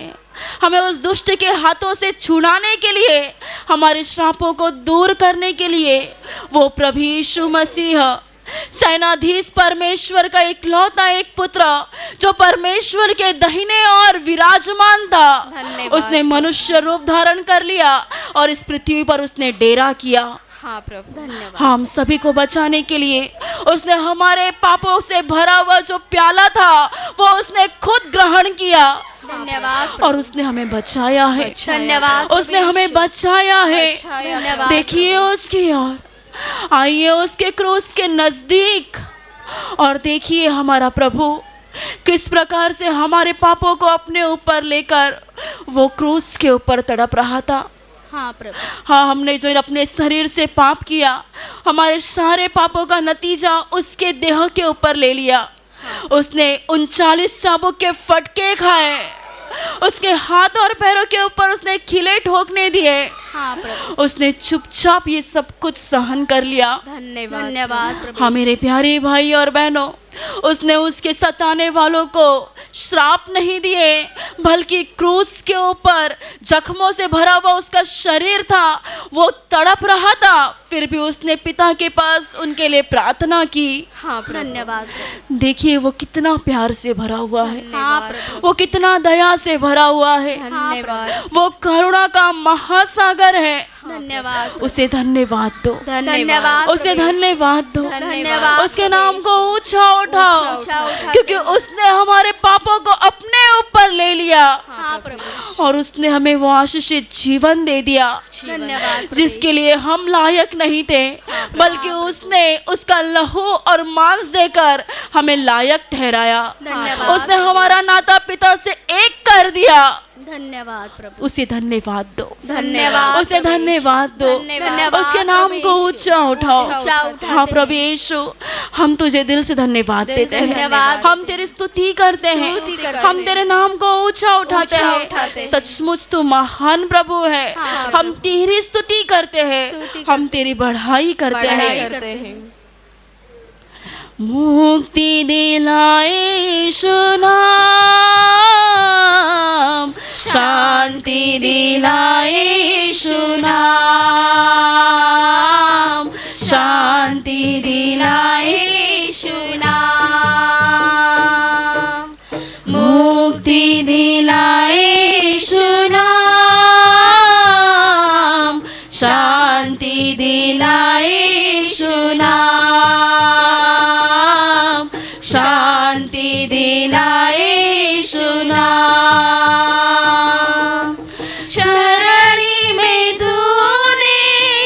हमें उस दुष्ट के हाथों से छुड़ाने के लिए, हमारे श्रापों को दूर करने के लिए वो प्रभु यीशु मसीह सेनाधीश परमेश्वर का इकलौता एक पुत्र जो परमेश्वर के दाहिने ओर विराजमान था, उसने मनुष्य रूप धारण कर लिया और इस पृथ्वी पर उसने डेरा किया।
हाँ प्रभु धन्यवाद।
हम सभी को बचाने के लिए उसने हमारे पापों से भरा हुआ जो प्याला था वो उसने खुद ग्रहण किया।
धन्यवाद
और उसने हमें बचाया है।
धन्यवाद।
उसने हमें बचाया है।
धन्यवाद।
देखिए उसकी ओर, आइए उसके क्रूस के नजदीक और देखिए हमारा प्रभु किस प्रकार से हमारे पापों को अपने ऊपर लेकर वो क्रूस के ऊपर तड़प रहा था।
हाँ प्रभु।
हाँ, हमने जो अपने शरीर से पाप किया, हमारे सारे पापों का नतीजा उसके देह के ऊपर ले लिया। उसने 39 चाबुक के फटके खाए, उसके हाथ और पैरों के ऊपर उसने खिले ठोकने दिए।
हाँ प्रभु।
उसने चुपचाप ये सब कुछ सहन कर लिया।
धन्यवाद। धन्यवाद प्रभु।
हाँ मेरे प्यारे भाई और बहनों, उसने उसके सताने वालों को श्राप नहीं दिए, बल्कि क्रूस के ऊपर जख्मों से भरा हुआ उसका शरीर था, वो तड़प रहा था, फिर भी उसने पिता के पास उनके लिए प्रार्थना की।
हाँ धन्यवाद।
देखिए वो कितना प्यार से भरा हुआ है,
हाँ प्रभु।
वो कितना दया से भरा हुआ है,
धन्यवाद।
वो करुणा का महासागर है।
धन्यवाद।
उसे धन्यवाद दो,
धन्यवाद।
उसे धन्यवाद दो,
धन्यवाद।
उसके नाम को ऊंचा उठाओ,
ऊंचा उठाते
क्योंकि उसने हमारे पापों को अपने ऊपर ले लिया।
हाँ प्रभु।
और उसने हमें वो आशीषित जीवन दे दिया
धन्यवाद।
जिसके लिए हम लायक नहीं थे, बल्कि उसने उसका लहू और मांस देकर हमें लायक ठहराया।
धन्यवाद।
उसने हमारा नाता पिता से एक कर दिया।
धन्यवाद प्रभु।
उसे धन्यवाद दो,
धन्यवाद।
उसे धन्यवाद दो,
धन्यवाद।
उसके नाम को ऊंचा उठाओ।
ऊंचा उठाते
हाँ प्रभु यीशु, हम तुझे दिल से धन्यवाद देते हैं,
धन्यवाद।
हम तेरी स्तुति करते हैं,
स्तुति करते
हम तेरे नाम को ऊंचा उठाते
ऊंचा
हैं।
उठाते हैं।
सचमुच तू महान प्रभु है।
हाँ,
हम तेरी स्तुति करते हैं,
स्तुति
हम तेरी बढ़ाई करते हैं।
करते हैं।
मुक्ति दिलाए यीशु नाम, शांति दिलाए यीशु नाम, शांति दिलाए यीशु नाम, मुक्ति दिलाए यीशु नाम, शांति दिलाए यीशु नाम, शांति दिलाए यीशु नाम। चरणी में तूने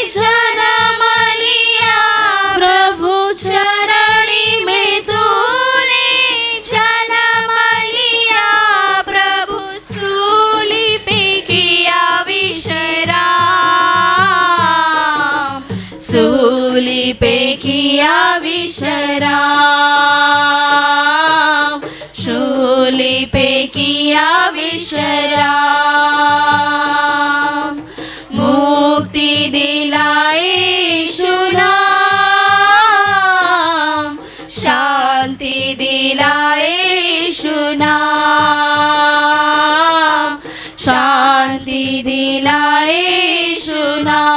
जन्म लिया प्रभु, चरणी में तूने जन्म लिया प्रभु, सूली पे किया विश्राम, सूली पे किया विश्राम, सूली पे किया विश्राम, मुक्ति दिलाए यीशु नाम, शांति दिलाए यीशु नाम, शांति दिलाए यीशु नाम।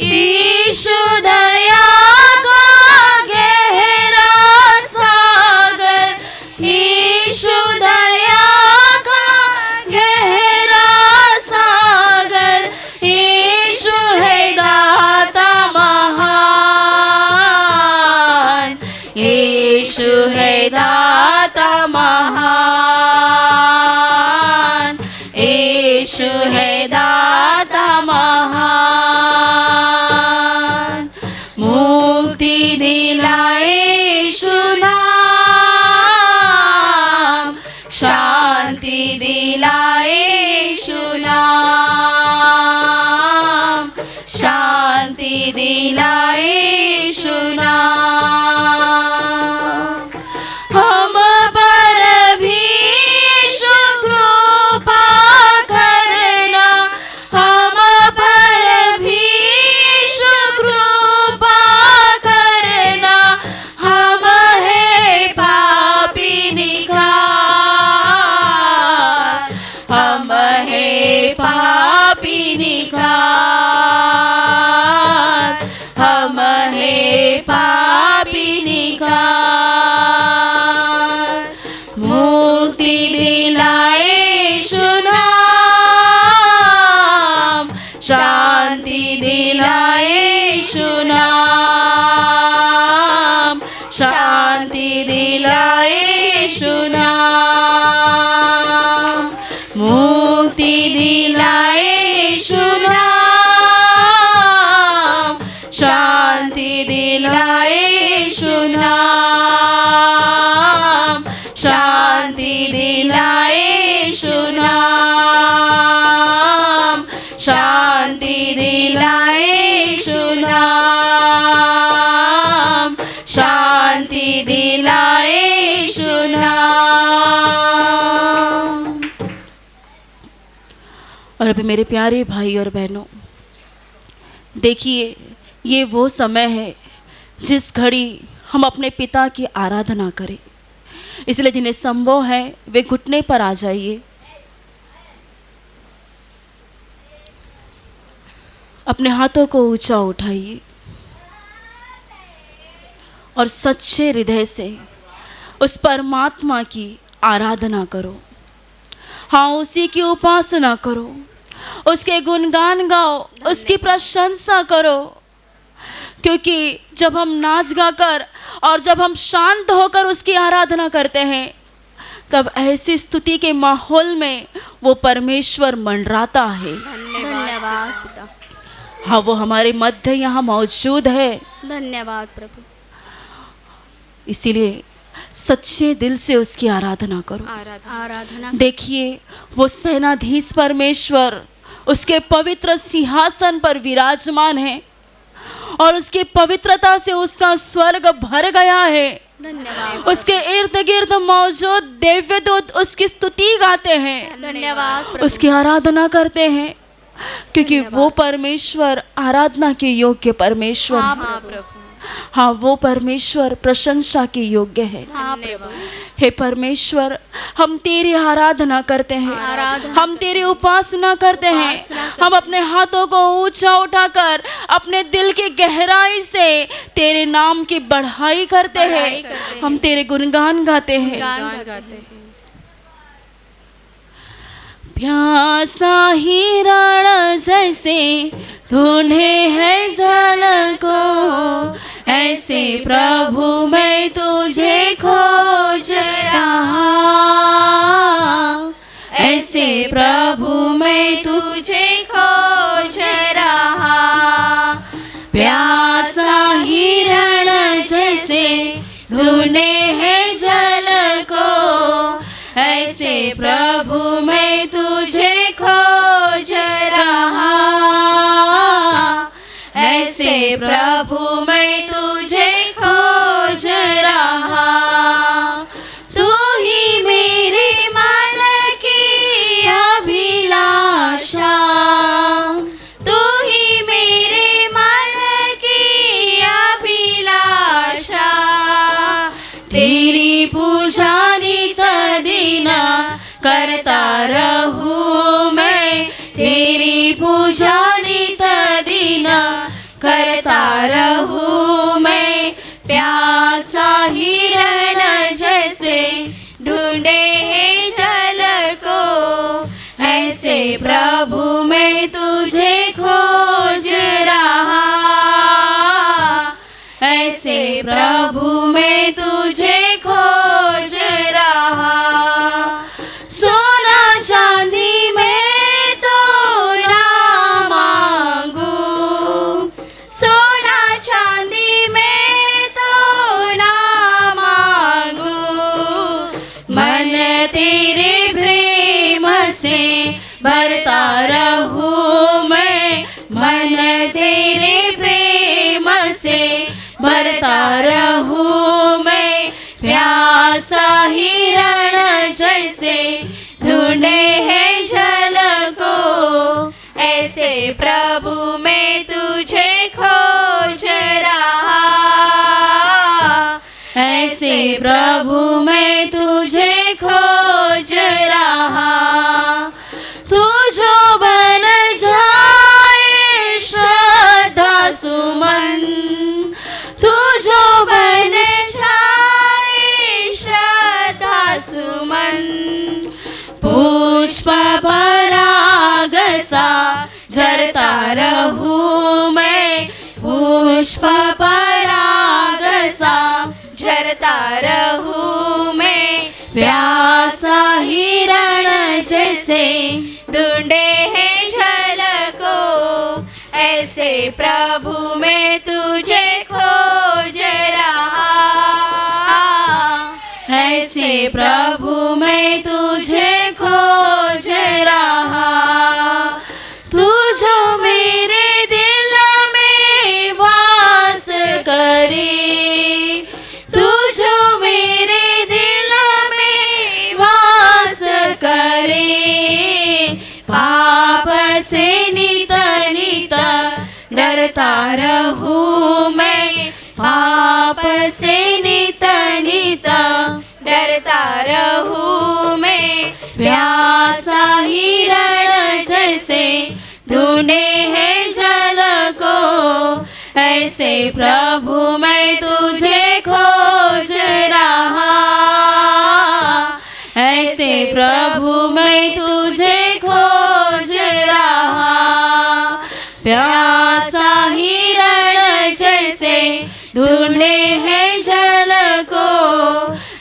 यीशु दया का गहरा सागर, यीशु दया शांति दिलाए यीशु नाम। हम पर भी यीशु कृपा करना, हम पर भी यीशु कृपा करना। हम है पापी निखार, हम है पापी निखार, हम है पापी निखार। मुक्ति दिलाए यीशु नाम, शांति दिलाए यीशु नाम, शांति दिलाए यीशु नाम। मुक्ति दिलाए यीशु नाम, शांति दिलाए यीशु नाम, शांति दिलाए यीशु नाम, शांति दिलाए यीशु नाम, शांति दिलाए यीशु नाम। और अभी मेरे प्यारे भाई और बहनों, देखिए ये वो समय है जिस घड़ी हम अपने पिता की आराधना करें। इसलिए जिन्हें संभव है वे घुटने पर आ जाइए, अपने हाथों को ऊंचा उठाइए और सच्चे हृदय से उस परमात्मा की आराधना करो। हाँ, उसी की उपासना करो, उसके गुणगान गाओ, उसकी प्रशंसा करो। क्योंकि जब हम नाच गाकर और जब हम शांत होकर उसकी आराधना करते हैं, तब ऐसी स्तुति के माहौल में वो परमेश्वर मंडराता है।
धन्यवाद पिता।
हाँ, वो हमारे मध्य यहाँ मौजूद है।
धन्यवाद प्रभु।
इसीलिए सच्चे दिल से उसकी आराधना करो।
आराधना।
देखिए वो सेनाधीश परमेश्वर उसके पवित्र सिंहासन पर विराजमान है और उसकी पवित्रता से उसका स्वर्ग भर गया है।
धन्यवाद।
उसके इर्द गिर्द मौजूद देवदूत उसकी स्तुति गाते हैं,
धन्यवाद प्रभु।
उसकी आराधना करते हैं, क्योंकि वो परमेश्वर आराधना के योग्य परमेश्वर है।
प्रभु।
हाँ, वो परमेश्वर प्रशंसा के योग्य है। हे परमेश्वर, हम तेरी आराधना करते हैं, हम तेरी उपासना करते हैं। हम अपने हाथों को ऊंचा उठाकर अपने दिल की गहराई से तेरे नाम की बढ़ाई करते हैं, हम तेरे गुणगान गाते हैं। प्यासा हिरण जैसे ढूंढे है जल को, ऐसे प्रभु मैं तुझे खोज रहा, ऐसे प्रभु मैं तुझे खोज रहा। प्यासा हिरण जैसे ढूंढे है जल को, ऐसे प्रभु मैं तुझे खोज रहा, ऐसे प्रभु मैं तुझे खोज रहा। तू ही मेरे मन की अभिलाषा, तू ही मेरे मन की अभिलाषा। तेरी पूजा नित दिन करता रहूं मैं, तेरी पूजा नित दिन करता रहूं मैं। प्यासा हिरण जैसे ढूंढे है जल को, ऐसे प्रभु मैं तुझे खोज रहा, ऐसे प्रभु मैं तुझे खोज रहा। सोना चांदी में तो ना मांगू, सोना चांदी जैसे ढूंढे हैं झलको, ऐसे प्रभु मैं तुझे खोज रहा, ऐसे प्रभु मैं तुझे खोज रहा। तू जो बन जाए श्रद्धा सुमन, तू जो बन जाए श्रद्धा सुमन, पुष्प पराग सा झरता रहूं मैं, पुष्प पराग सा झरता रहूं मैं। प्यासा हिरण जैसे ढूंढे हैं झलको, ऐसे प्रभु मैं तुझे खोज रहा, ऐसे प्रभु मैं तुझे खोज रहा। तू जो मेरे दिल में वास करे, तू जो मेरे दिल में वास करे, पाप से नित नित डरता रहूं मैं, पाप से नित नित डरता रहूं मैं। प्यासा हिरण जैसे ढूंढे हैं झलको, ऐसे प्रभु मैं तुझे खोज रहा, ऐसे प्रभु मैं तुझे खोज रहा। प्यासा हिरण जैसे ढूंढे हैं झलको,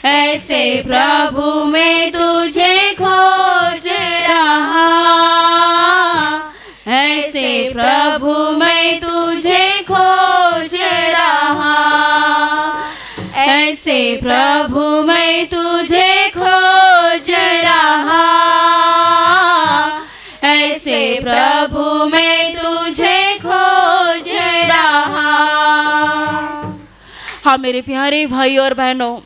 ऐसे प्रभु मैं तुझे खोज रहा, ऐसे प्रभु मैं तुझे खोज रहा, ऐसे प्रभु मैं तुझे खोज रहा, ऐसे प्रभु मैं तुझे खोज रहा। हाँ मेरे प्यारे भाई और बहनों,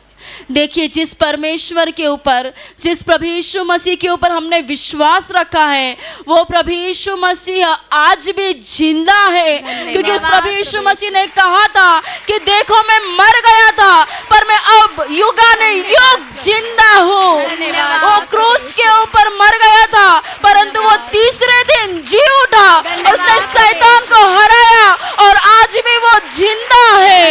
देखिए जिस परमेश्वर के ऊपर, जिस प्रभु यीशु मसीह के ऊपर हमने विश्वास रखा है, वो प्रभु यीशु मसीह आज भी जिंदा है। क्योंकि उस प्रभु यीशु मसीह ने कहा था कि देखो मैं मर गया था पर मैं अब युगानुयुग जिंदा हूँ। वो क्रूस के ऊपर मर गया था परंतु वो तीसरे दिन जी उठा, उसने शैतान को हराया और आज भी वो जिंदा है।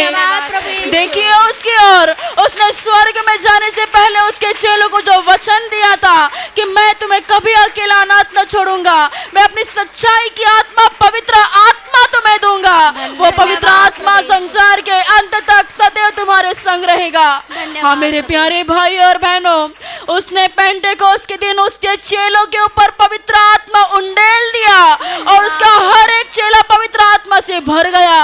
देखिए उसकी ओर, उसने स्वर्ग में जाने से पहले उसके चेलों को जो वचन दिया था कि मैं तुम्हें कभी अकेला अनाथ न छोड़ूंगा, मैं अपनी सच्चाई की आत्मा पवित्र आत्मा तुम्हें दूंगा, वो पवित्र आत्मा संसार के अंत तक सदैव तुम्हारे संग रहेगा। हाँ मेरे प्यारे भाई और बहनों, उसने पेंटेकोस्त के दिन उसके चेलों के ऊपर पवित्र आत्मा उंडेल दिया और उसका हर एक चेला पवित्र आत्मा से भर गया।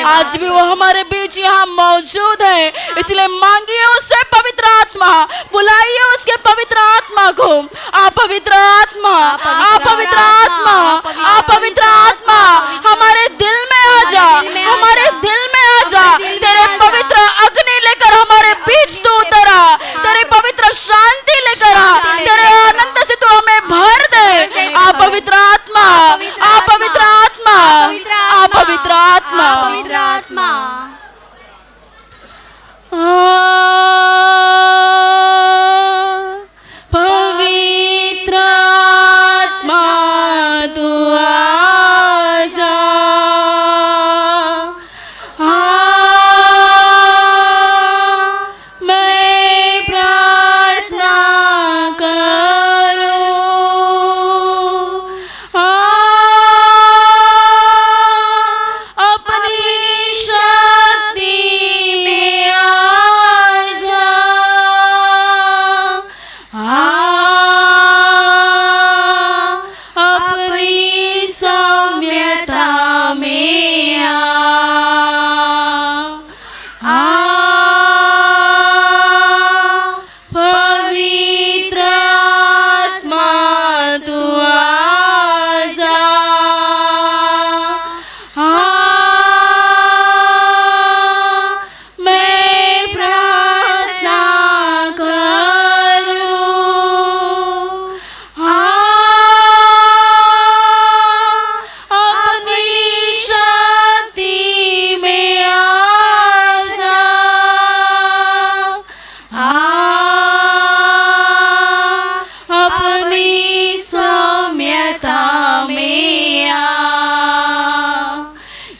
आज भी वो हमारे बीच यहाँ मौजूद है, इसलिए मांगिए उससे पवित्र आत्मा, बुलाइए उसके पवित्र आत्मा को। आप पवित्र आत्मा, आप पवित्र आत्मा, आप पवित्र आत्मा हमारे दिल में आ जा, हमारे दिल में आ जा। तेरे पवित्र अग्नि लेकर हमारे बीच तू उतरा, तेरे पवित्र शांति लेकर आ, तेरे आनंद से तू हमें भर दे। आप पवित्र आत्मा, आप पवित्र आत्मा, आप पवित्र आत्मा,
पवित्र आत्मा।
पवित्र आत्मा तू आजा, मैं प्रार्थना करूं, अपनी शक्ति में आ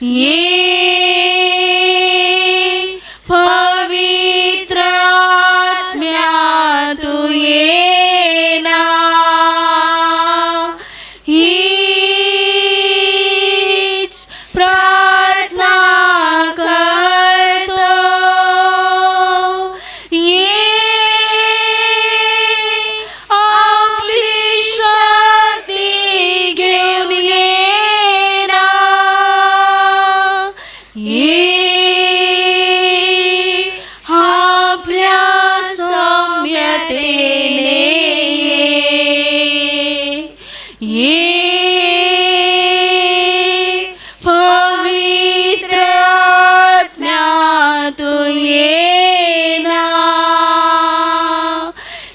ये पवित्र आत्म्या तू ये ना, हीच प्रार्थना करतो, ये आपली शक्ती घेऊन ये ना, ये आपल्या सौम्यतेने ये पवित्र आत्म्या तू ये ना,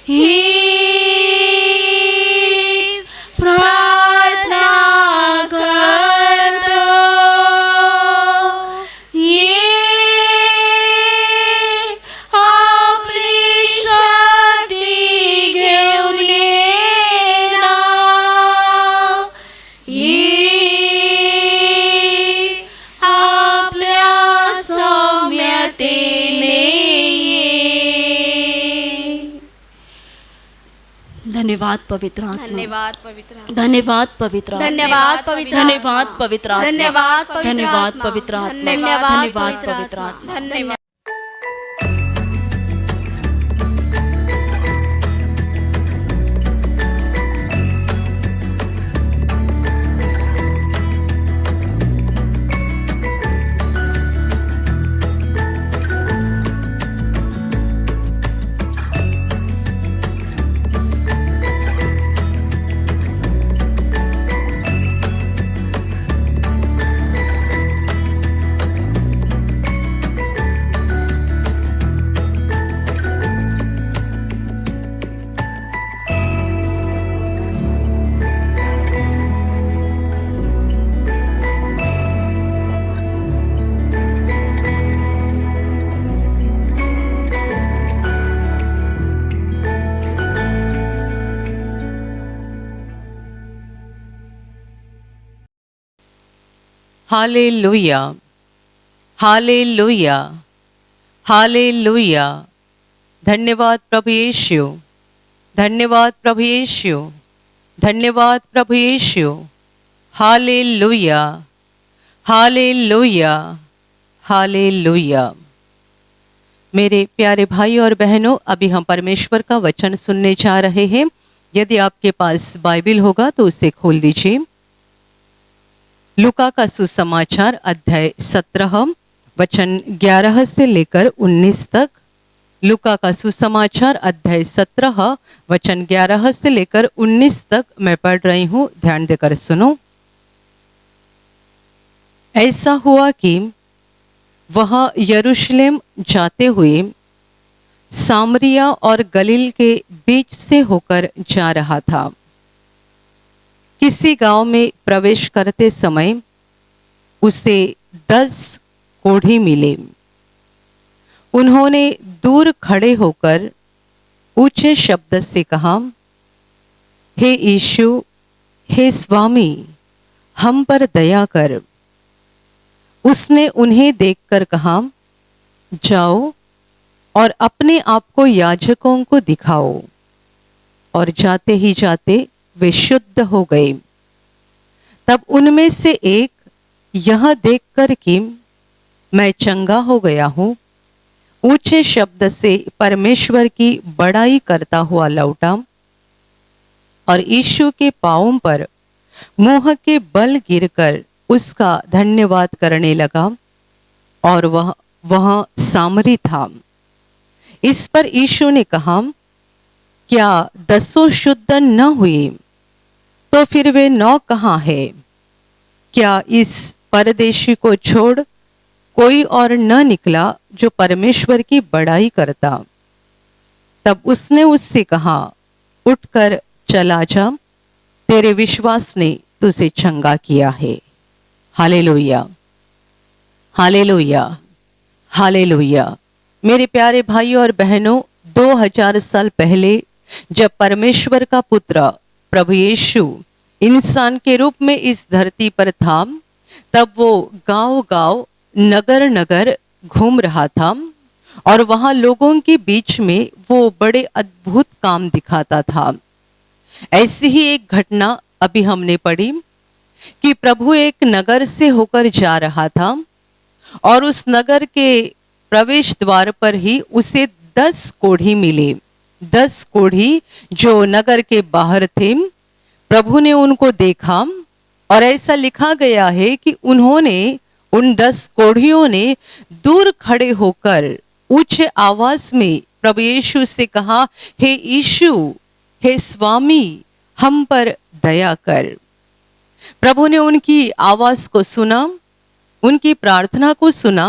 हीच प्रार्थना करतो, ये आपली शक्ती घेऊन ये ना, ये आपल्या सौम्यतेने ये. धन्यवाद पवित्र आत्मा,
धन्यवाद पवित्र आत्मा,
धन्यवाद पवित्र आत्मा,
धन्यवाद पवित्र
धन्यवाद पवित्र आत्मा,
धन्यवाद पवित्र
धन्यवाद
आत्मा,
पवित्र आत्मा,
धन्यवाद
धन्यवाद
पवित्र
पवित्र
आत्मा,
आत्मा.
धन्यवाद.
Hallelujah, hallelujah, hallelujah. धन्यवाद प्रभु यीशु, धन्यवाद प्रभु यीशु, धन्यवाद प्रभु यीशु. Hallelujah, hallelujah, hallelujah. मेरे प्यारे भाई और बहनों, अभी हम परमेश्वर का वचन सुनने जा रहे हैं. यदि आपके पास बाइबल होगा तो उसे खोल दीजिए. लूका का सुसमाचार अध्याय 17 वचन 11 से लेकर 19 तक. लूका का सुसमाचार अध्याय 17 वचन 11 से लेकर 19 तक मैं पढ़ रही हूँ. ध्यान देकर सुनो. ऐसा हुआ कि वह यरूशलेम जाते हुए सामरिया और गलील के बीच से होकर जा रहा था. किसी गांव में प्रवेश करते समय उसे 10 कोढ़ी मिले. उन्होंने दूर खड़े होकर ऊंचे शब्द से कहा, हे यीशु, हे स्वामी, हम पर दया कर. उसने उन्हें देखकर कहा, जाओ और अपने आप को याजकों को दिखाओ. और जाते ही जाते वे शुद्ध हो गए. तब उनमें से एक यह देखकर कि मैं चंगा हो गया हूँ, ऊंचे शब्द से परमेश्वर की बड़ाई करता हुआ लौटा और यीशु के पांवों पर मुंह के बल गिरकर उसका धन्यवाद करने लगा. और वह सामरी था. इस पर यीशु ने कहा, क्या 10 शुद्ध न हुए? तो फिर वे 9 कहाँ है? क्या इस परदेशी को छोड़ कोई और न निकला जो परमेश्वर की बड़ाई करता? तब उसने उससे कहा, उठकर चला जा, तेरे विश्वास ने तुझे चंगा किया है. Hallelujah, hallelujah, hallelujah. मेरे प्यारे भाइयों और बहनों, 2000 साल पहले जब परमेश्वर का पुत्र प्रभु यीशु इंसान के रूप में इस धरती पर था, तब वो गांव-गांव, नगर-नगर घूम रहा था और वहां लोगों के बीच में वो बड़े अद्भुत काम दिखाता था। ऐसी ही एक घटना अभी हमने पढ़ी कि प्रभु एक नगर से होकर जा रहा था और उस नगर के प्रवेश द्वार पर ही उसे 10 कोढ़ी मिले। 10 कोढ़ी जो नगर के बाहर थे, प्रभु ने उनको देखा और ऐसा लिखा गया है कि उन्होंने, उन 10 कोढ़ियों ने दूर खड़े होकर ऊंचे आवाज में प्रभु यीशु से कहा, हे यीशु, हे स्वामी, हम पर दया कर। प्रभु ने उनकी आवाज को सुना, उनकी प्रार्थना को सुना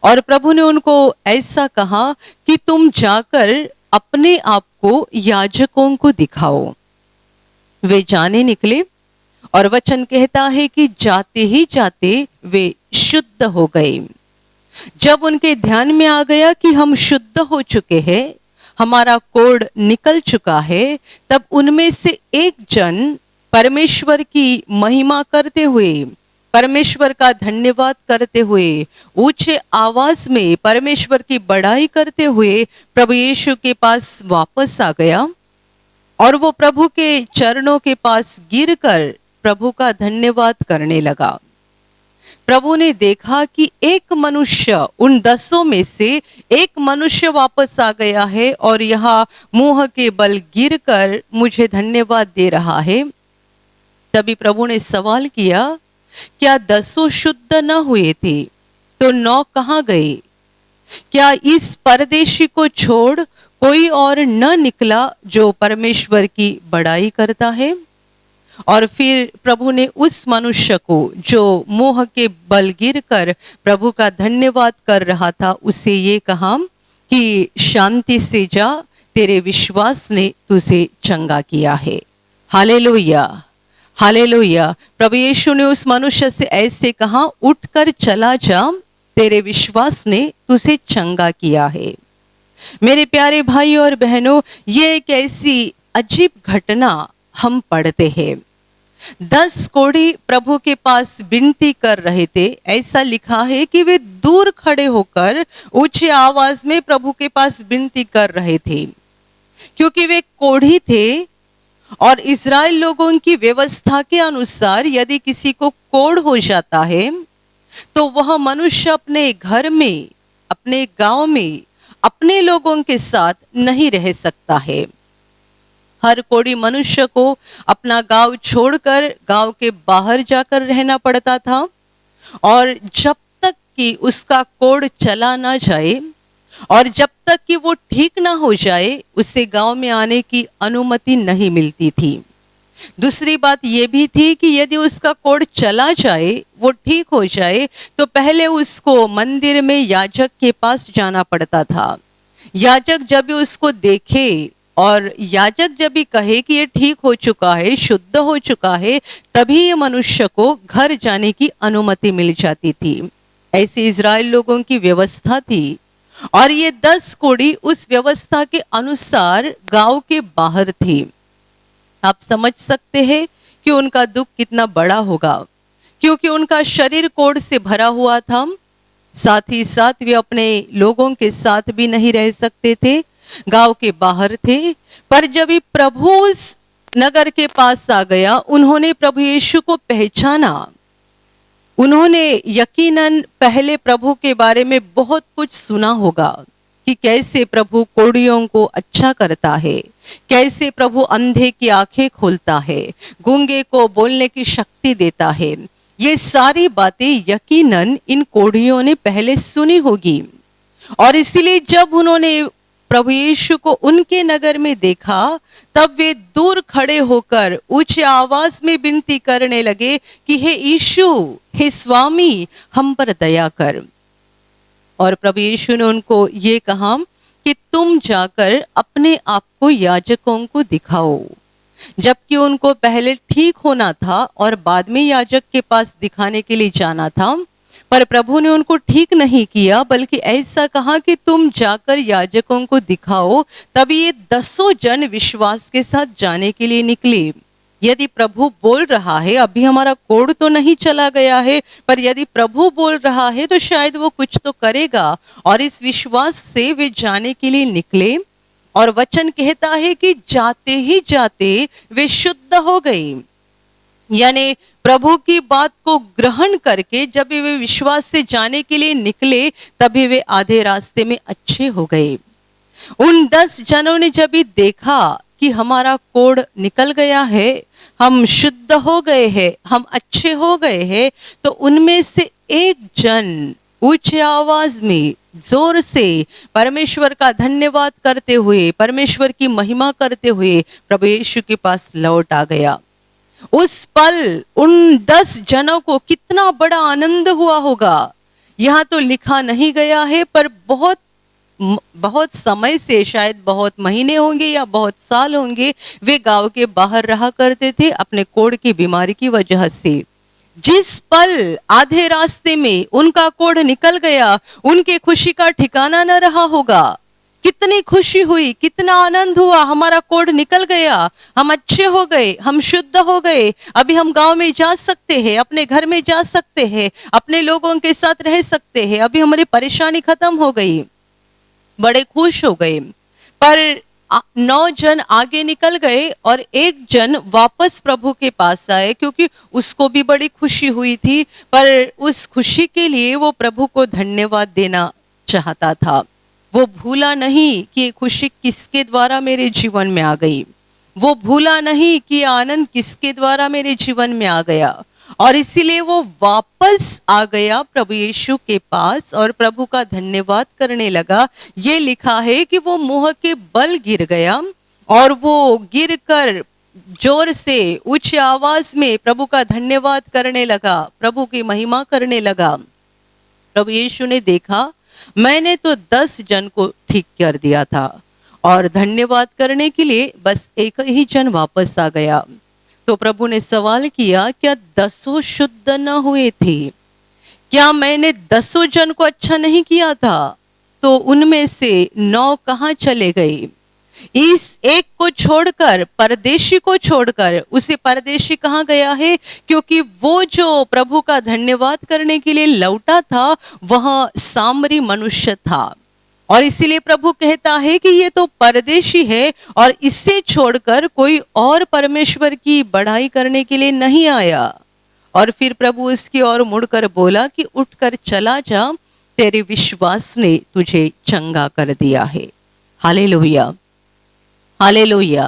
और प्रभु ने उनको ऐसा कहा कि तुम जाकर अपने आप को याजकों को दिखाओ। वे जाने निकले और वचन कहता है कि जाते ही जाते वे शुद्ध हो गए। जब उनके ध्यान में आ गया कि हम शुद्ध हो चुके हैं, हमारा कोढ़ निकल चुका है, तब उनमें से एक जन परमेश्वर की महिमा करते हुए, परमेश्वर का धन्यवाद करते हुए, ऊंचे आवाज में परमेश्वर की बड़ाई करते हुए प्रभु यीशु के पास वापस आ गया और वो प्रभु के चरणों के पास गिरकर प्रभु का धन्यवाद करने लगा। प्रभु ने देखा कि एक मनुष्य, उन 10 में से एक मनुष्य वापस आ गया है और यहाँ मुंह के बल गिरकर मुझे धन्यवाद दे रहा है। तभी प्रभु ने सवाल किया, क्या 10 शुद्ध न हुए थे तो 9 कहाँ गए? क्या इस परदेशी को छोड़ कोई और न निकला जो परमेश्वर की बड़ाई करता है? और फिर प्रभु ने उस मनुष्य को जो मोह के बल गिरकर प्रभु का धन्यवाद कर रहा था, उसे ये कहा कि शांति से जा, तेरे विश्वास ने तुझे चंगा किया है। Hallelujah, hallelujah. प्रभु यीशु ने उस मनुष्य से ऐसे कहा, उठकर चला जा, तेरे विश्वास ने तुझे चंगा किया है। मेरे प्यारे भाई और बहनों, ये एक ऐसी अजीब घटना हम पढ़ते हैं। 10 कोढ़ी प्रभु के पास विनती कर रहे थे। ऐसा लिखा है कि वे दूर खड़े होकर ऊंची आवाज में प्रभु के पास विनती कर रहे थे, क्योंकि वे कोढ़ी थे और इजराइल लोगों की व्यवस्था के अनुसार यदि किसी को कोढ़ हो जाता है तो वह मनुष्य अपने घर में, अपने गांव में, अपने लोगों के साथ नहीं रह सकता है। हर कोढ़ी मनुष्य को अपना गांव छोड़कर गांव के बाहर जाकर रहना पड़ता था और जब तक कि उसका कोढ़ चला ना जाए और जब तक कि वो ठीक ना हो जाए, उसे गांव में आने की अनुमति नहीं मिलती थी। दूसरी बात ये भी थी कि यदि उसका कोढ़ चला जाए, वो ठीक हो जाए, तो पहले उसको मंदिर में याजक के पास जाना पड़ता था। याजक जब भी उसको देखे और याजक जब भी कहे कि ये ठीक हो चुका है, शुद्ध हो चुका है, तभी ये मनुष्य को घर जाने की अनुमति मिल जाती थी। ऐसी इजराइल लोगों की व्यवस्था थी और ये 10 कोढ़ी उस व्यवस्था के अनुसार गांव के बाहर थी। आप समझ सकते हैं कि उनका दुख कितना बड़ा होगा, क्योंकि उनका शरीर कोढ़ से भरा हुआ था, साथ ही साथ वे अपने लोगों के साथ भी नहीं रह सकते थे, गांव के बाहर थे। पर जब भी प्रभु उस नगर के पास आ गया, उन्होंने प्रभु यीशु को पहचाना। उन्होंने यकीनन पहले प्रभु के बारे में बहुत कुछ सुना होगा कि कैसे प्रभु कोढ़ियों को अच्छा करता है, कैसे प्रभु अंधे की आंखें खोलता है, गूंगे को बोलने की शक्ति देता है। ये सारी बातें यकीनन इन कोढ़ियों ने पहले सुनी होगी और इसीलिए जब उन्होंने प्रभु यीशु को उनके नगर में देखा, तब वे दूर खड़े होकर ऊंची आवाज में विनती करने लगे कि हे यीशु, हे स्वामी, हम पर दया कर। और प्रभु यीशु ने उनको ये कहा कि तुम जाकर अपने आप को याजकों को दिखाओ। जबकि उनको पहले ठीक होना था और बाद में याजक के पास दिखाने के लिए जाना था, पर प्रभु ने उनको ठीक नहीं किया, बल्कि ऐसा कहा कि तुम जाकर याजकों को दिखाओ। तभी ये 10 जन विश्वास के साथ जाने के लिए निकले। यदि प्रभु बोल रहा है, अभी हमारा कोड तो नहीं चला गया है, पर यदि प्रभु बोल रहा है तो शायद वो कुछ तो करेगा। और इस विश्वास से वे जाने के लिए निकले और वचन कहता है कि जाते ही जाते वे शुद्ध हो गए। यानी प्रभु की बात को ग्रहण करके जब वे विश्वास से जाने के लिए निकले, तभी वे आधे रास्ते में अच्छे हो गए। उन 10 जनों ने जब भी देखा कि हमारा कोड निकल गया है, हम शुद्ध हो गए हैं, हम अच्छे हो गए हैं, तो उनमें से एक जन ऊंचे आवाज में जोर से परमेश्वर का धन्यवाद करते हुए, परमेश्वर की महिमा करते हुए प्रभु यीशु के पास लौट आ गया। उस पल उन 10 जनों को कितना बड़ा आनंद हुआ होगा, यहाँ तो लिखा नहीं गया है, पर बहुत समय से, शायद बहुत महीने होंगे या बहुत साल होंगे, वे गांव के बाहर रहा करते थे अपने कोढ़ की बीमारी की वजह से। जिस पल आधे रास्ते में उनका कोढ़ निकल गया, उनके खुशी का ठिकाना न रहा होगा। कितनी खुशी हुई, कितना आनंद हुआ, हमारा कोढ़ निकल गया, हम अच्छे हो गए, हम शुद्ध हो गए, अभी हम गांव में जा सकते हैं, अपने घर में जा सकते हैं, अपने लोगों के साथ रह सकते हैं, अभी हमारी परेशानी खत्म हो गई, बड़े खुश हो गए। पर 9 जन आगे निकल गए और एक जन वापस प्रभु के पास आए, क्योंकि उसको भी बड़ी खुशी हुई थी, पर उस खुशी के लिए वो प्रभु को धन्यवाद देना चाहता था। वो भूला नहीं कि ये खुशी किसके द्वारा मेरे जीवन में आ गई, वो भूला नहीं कि ये आनंद किसके द्वारा मेरे जीवन में आ गया, और इसीलिए वो वापस आ गया प्रभु यीशु के पास और प्रभु का धन्यवाद करने लगा। ये लिखा है कि वो मुंह के बल गिर गया और वो गिरकर जोर से ऊंची आवाज में प्रभु का धन्यवाद करने लगा, प्रभु की महिमा करने लगा। प्रभु यीशु ने देखा, मैंने तो 10 जन को ठीक कर दिया था और धन्यवाद करने के लिए बस एक ही जन वापस आ गया। तो प्रभु ने सवाल किया, क्या 10 शुद्ध न हुए थे? क्या मैंने 10 जन को अच्छा नहीं किया था? तो उनमें से 9 कहाँ चले गए? इस एक को छोड़कर, परदेशी को छोड़कर, उसे परदेशी कहाँ गया है? क्योंकि वो जो प्रभु का धन्यवाद करने के लिए लौटा था, वह सामरी मनुष्य था, और इसीलिए प्रभु कहता है कि ये तो परदेशी है और इसे छोड़कर कोई और परमेश्वर की बढ़ाई करने के लिए नहीं आया। और फिर प्रभु इसकी ओर मुड़कर बोला कि उठकर चला जा, तेरे विश्वास ने तुझे चंगा कर दिया है। Hallelujah, hallelujah,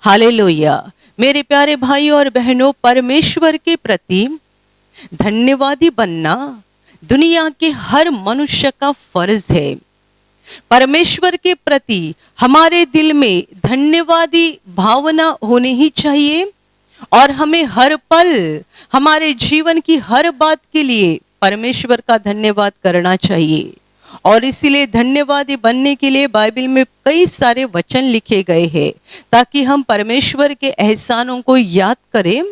hallelujah. मेरे प्यारे भाइयों और बहनों, परमेश्वर के प्रति धन्यवादी बनना दुनिया के हर मनुष्य का फर्ज है। परमेश्वर के प्रति हमारे दिल में धन्यवादी भावना होनी ही चाहिए, और हमें हर पल हमारे जीवन की हर बात के लिए परमेश्वर का धन्यवाद करना चाहिए। और इसीलिए धन्यवादी बनने के लिए बाइबल में कई सारे वचन लिखे गए हैं, ताकि हम परमेश्वर के एहसानों को याद करें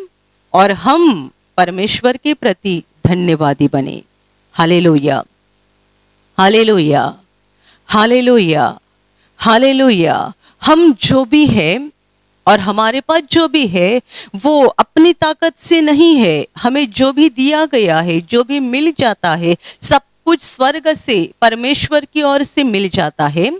और हम परमेश्वर के प्रति धन्यवादी बने। Hallelujah, hallelujah, hallelujah, hallelujah. हम जो भी है और हमारे पास जो भी है वो अपनी ताकत से नहीं है। हमें जो भी दिया गया है, जो भी मिल जाता है, सब कुछ स्वर्ग से, परमेश्वर की ओर से मिल जाता है।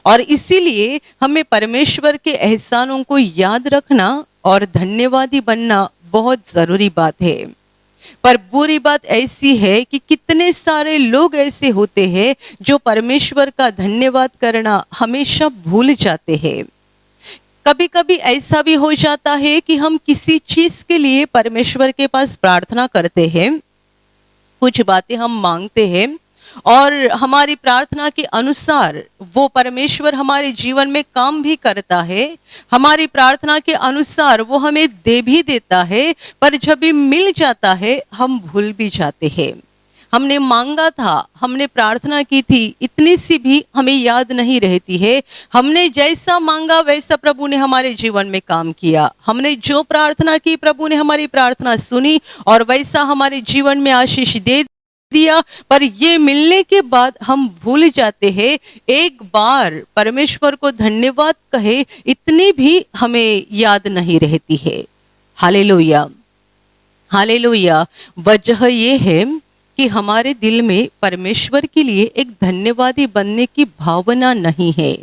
और इसीलिए हमें परमेश्वर के एहसानों को याद रखना और धन्यवादी बनना बहुत जरूरी बात है। पर बुरी बात ऐसी है कि कितने सारे लोग ऐसे होते हैं जो परमेश्वर का धन्यवाद करना हमेशा भूल जाते हैं। कभी कभी ऐसा भी हो जाता है कि हम किसी चीज के लिए परमेश्वर के पास प्रार्थना करते हैं, कुछ बातें हम मांगते हैं, और हमारी प्रार्थना के अनुसार वो परमेश्वर हमारे जीवन में काम भी करता है, हमारी प्रार्थना के अनुसार वो हमें दे भी देता है। पर जब भी मिल जाता है हम भूल भी जाते हैं। हमने मांगा था, हमने प्रार्थना की थी, इतनी सी भी हमें याद नहीं रहती है। हमने जैसा मांगा वैसा प्रभु ने हमारे जीवन में काम किया। हमने जो प्रार्थना की प्रभु ने हमारी प्रार्थना सुनी और वैसा हमारे जीवन में आशीष दे दिया। पर ये मिलने के बाद हम भूल जाते हैं, एक बार परमेश्वर को धन्यवाद कहे इतनी भी हमें याद नहीं रहती है। Hallelujah, hallelujah. वजह ये है कि हमारे दिल में परमेश्वर के लिए एक धन्यवादी बनने की भावना नहीं है।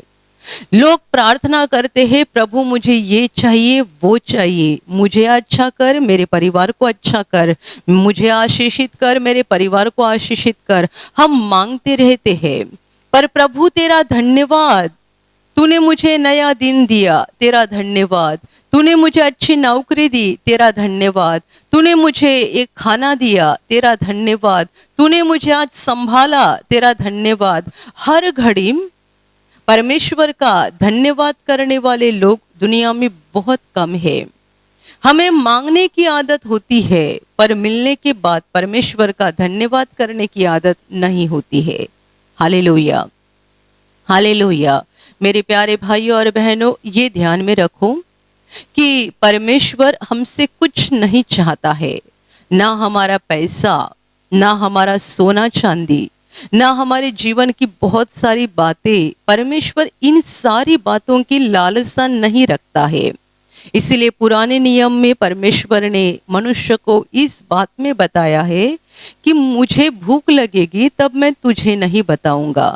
लोग प्रार्थना करते हैं, प्रभु मुझे ये चाहिए वो चाहिए, मुझे अच्छा कर, मेरे परिवार को अच्छा कर, मुझे आशीषित कर, मेरे परिवार को आशीषित कर। हम मांगते रहते हैं, पर प्रभु तेरा धन्यवाद, तूने मुझे नया दिन दिया, तेरा धन्यवाद। तूने मुझे अच्छी नौकरी दी, तेरा धन्यवाद। तूने मुझे एक खाना दिया, तेरा धन्यवाद। तूने मुझे आज संभाला, तेरा धन्यवाद। हर घड़ी परमेश्वर का धन्यवाद करने वाले लोग दुनिया में बहुत कम है। हमें मांगने की आदत होती है, पर मिलने के बाद परमेश्वर का धन्यवाद करने की आदत नहीं होती है। Hallelujah, hallelujah. मेरे प्यारे भाइयों और बहनों, ये ध्यान में रखो कि परमेश्वर हमसे कुछ नहीं चाहता है, ना हमारा पैसा, ना हमारा सोना चांदी, ना हमारे जीवन की बहुत सारी बातें। परमेश्वर इन सारी बातों की लालसा नहीं रखता है। इसीलिए पुराने नियम में परमेश्वर ने मनुष्य को इस बात में बताया है कि मुझे भूख लगेगी तब मैं तुझे नहीं बताऊंगा।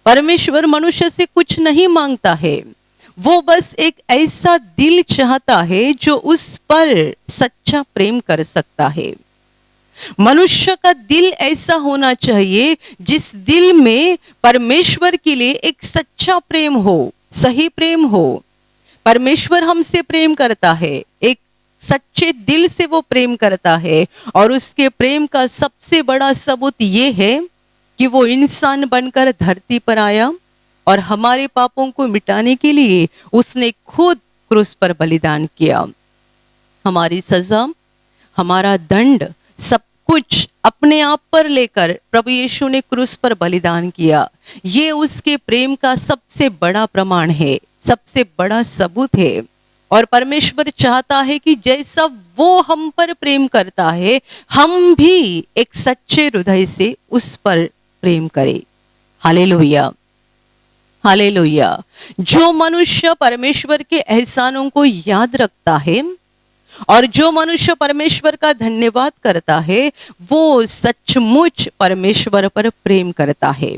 परमेश्वर मनुष्य से कुछ नहीं मांगता है, वो बस एक ऐसा दिल चाहता है जो उस पर सच्चा प्रेम कर सकता है। मनुष्य का दिल ऐसा होना चाहिए जिस दिल में परमेश्वर के लिए एक सच्चा प्रेम हो, सही प्रेम हो। परमेश्वर हमसे प्रेम करता है, एक सच्चे दिल से वो प्रेम करता है, और उसके प्रेम का सबसे बड़ा सबूत ये है कि वो इंसान बनकर धरती पर आया और हमारे पापों को मिटाने के लिए उसने खुद क्रूस पर बलिदान किया। हमारी सजा, हमारा दंड, सब कुछ अपने आप पर लेकर प्रभु यीशु ने क्रूस पर बलिदान किया। ये उसके प्रेम का सबसे बड़ा प्रमाण है, सबसे बड़ा सबूत है। और परमेश्वर चाहता है कि जैसा वो हम पर प्रेम करता है, हम भी एक सच्चे हृदय से उस पर प्रेम करें। Hallelujah, hallelujah. जो मनुष्य परमेश्वर के एहसानों को याद रखता है और जो मनुष्य परमेश्वर का धन्यवाद करता है, वो सचमुच परमेश्वर पर प्रेम करता है।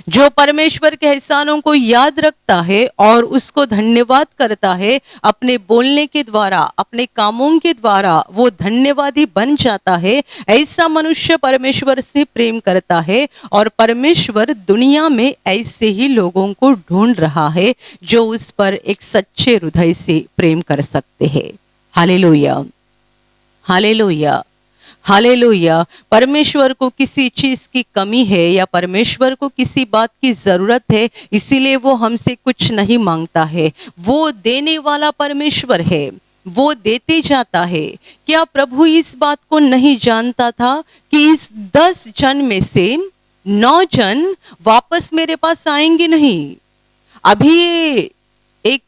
जो परमेश्वर के एहसानों को याद रखता है और उसको धन्यवाद करता है, अपने बोलने के द्वारा, अपने कामों के द्वारा वो धन्यवादी बन जाता है। ऐसा मनुष्य परमेश्वर से प्रेम करता है, और परमेश्वर दुनिया में ऐसे ही लोगों को ढूंढ रहा है जो उस पर एक सच्चे हृदय से प्रेम कर सकते हैं। Hallelujah, hallelujah, hallelujah. परमेश्वर को किसी चीज की कमी है या परमेश्वर को किसी बात की जरूरत है, इसीलिए वो हमसे कुछ नहीं मांगता है। वो देने वाला परमेश्वर है, वो देते जाता है। क्या प्रभु इस बात को नहीं जानता था कि इस 10 जन में से 9 जन वापस मेरे पास आएंगे नहीं? अभी एक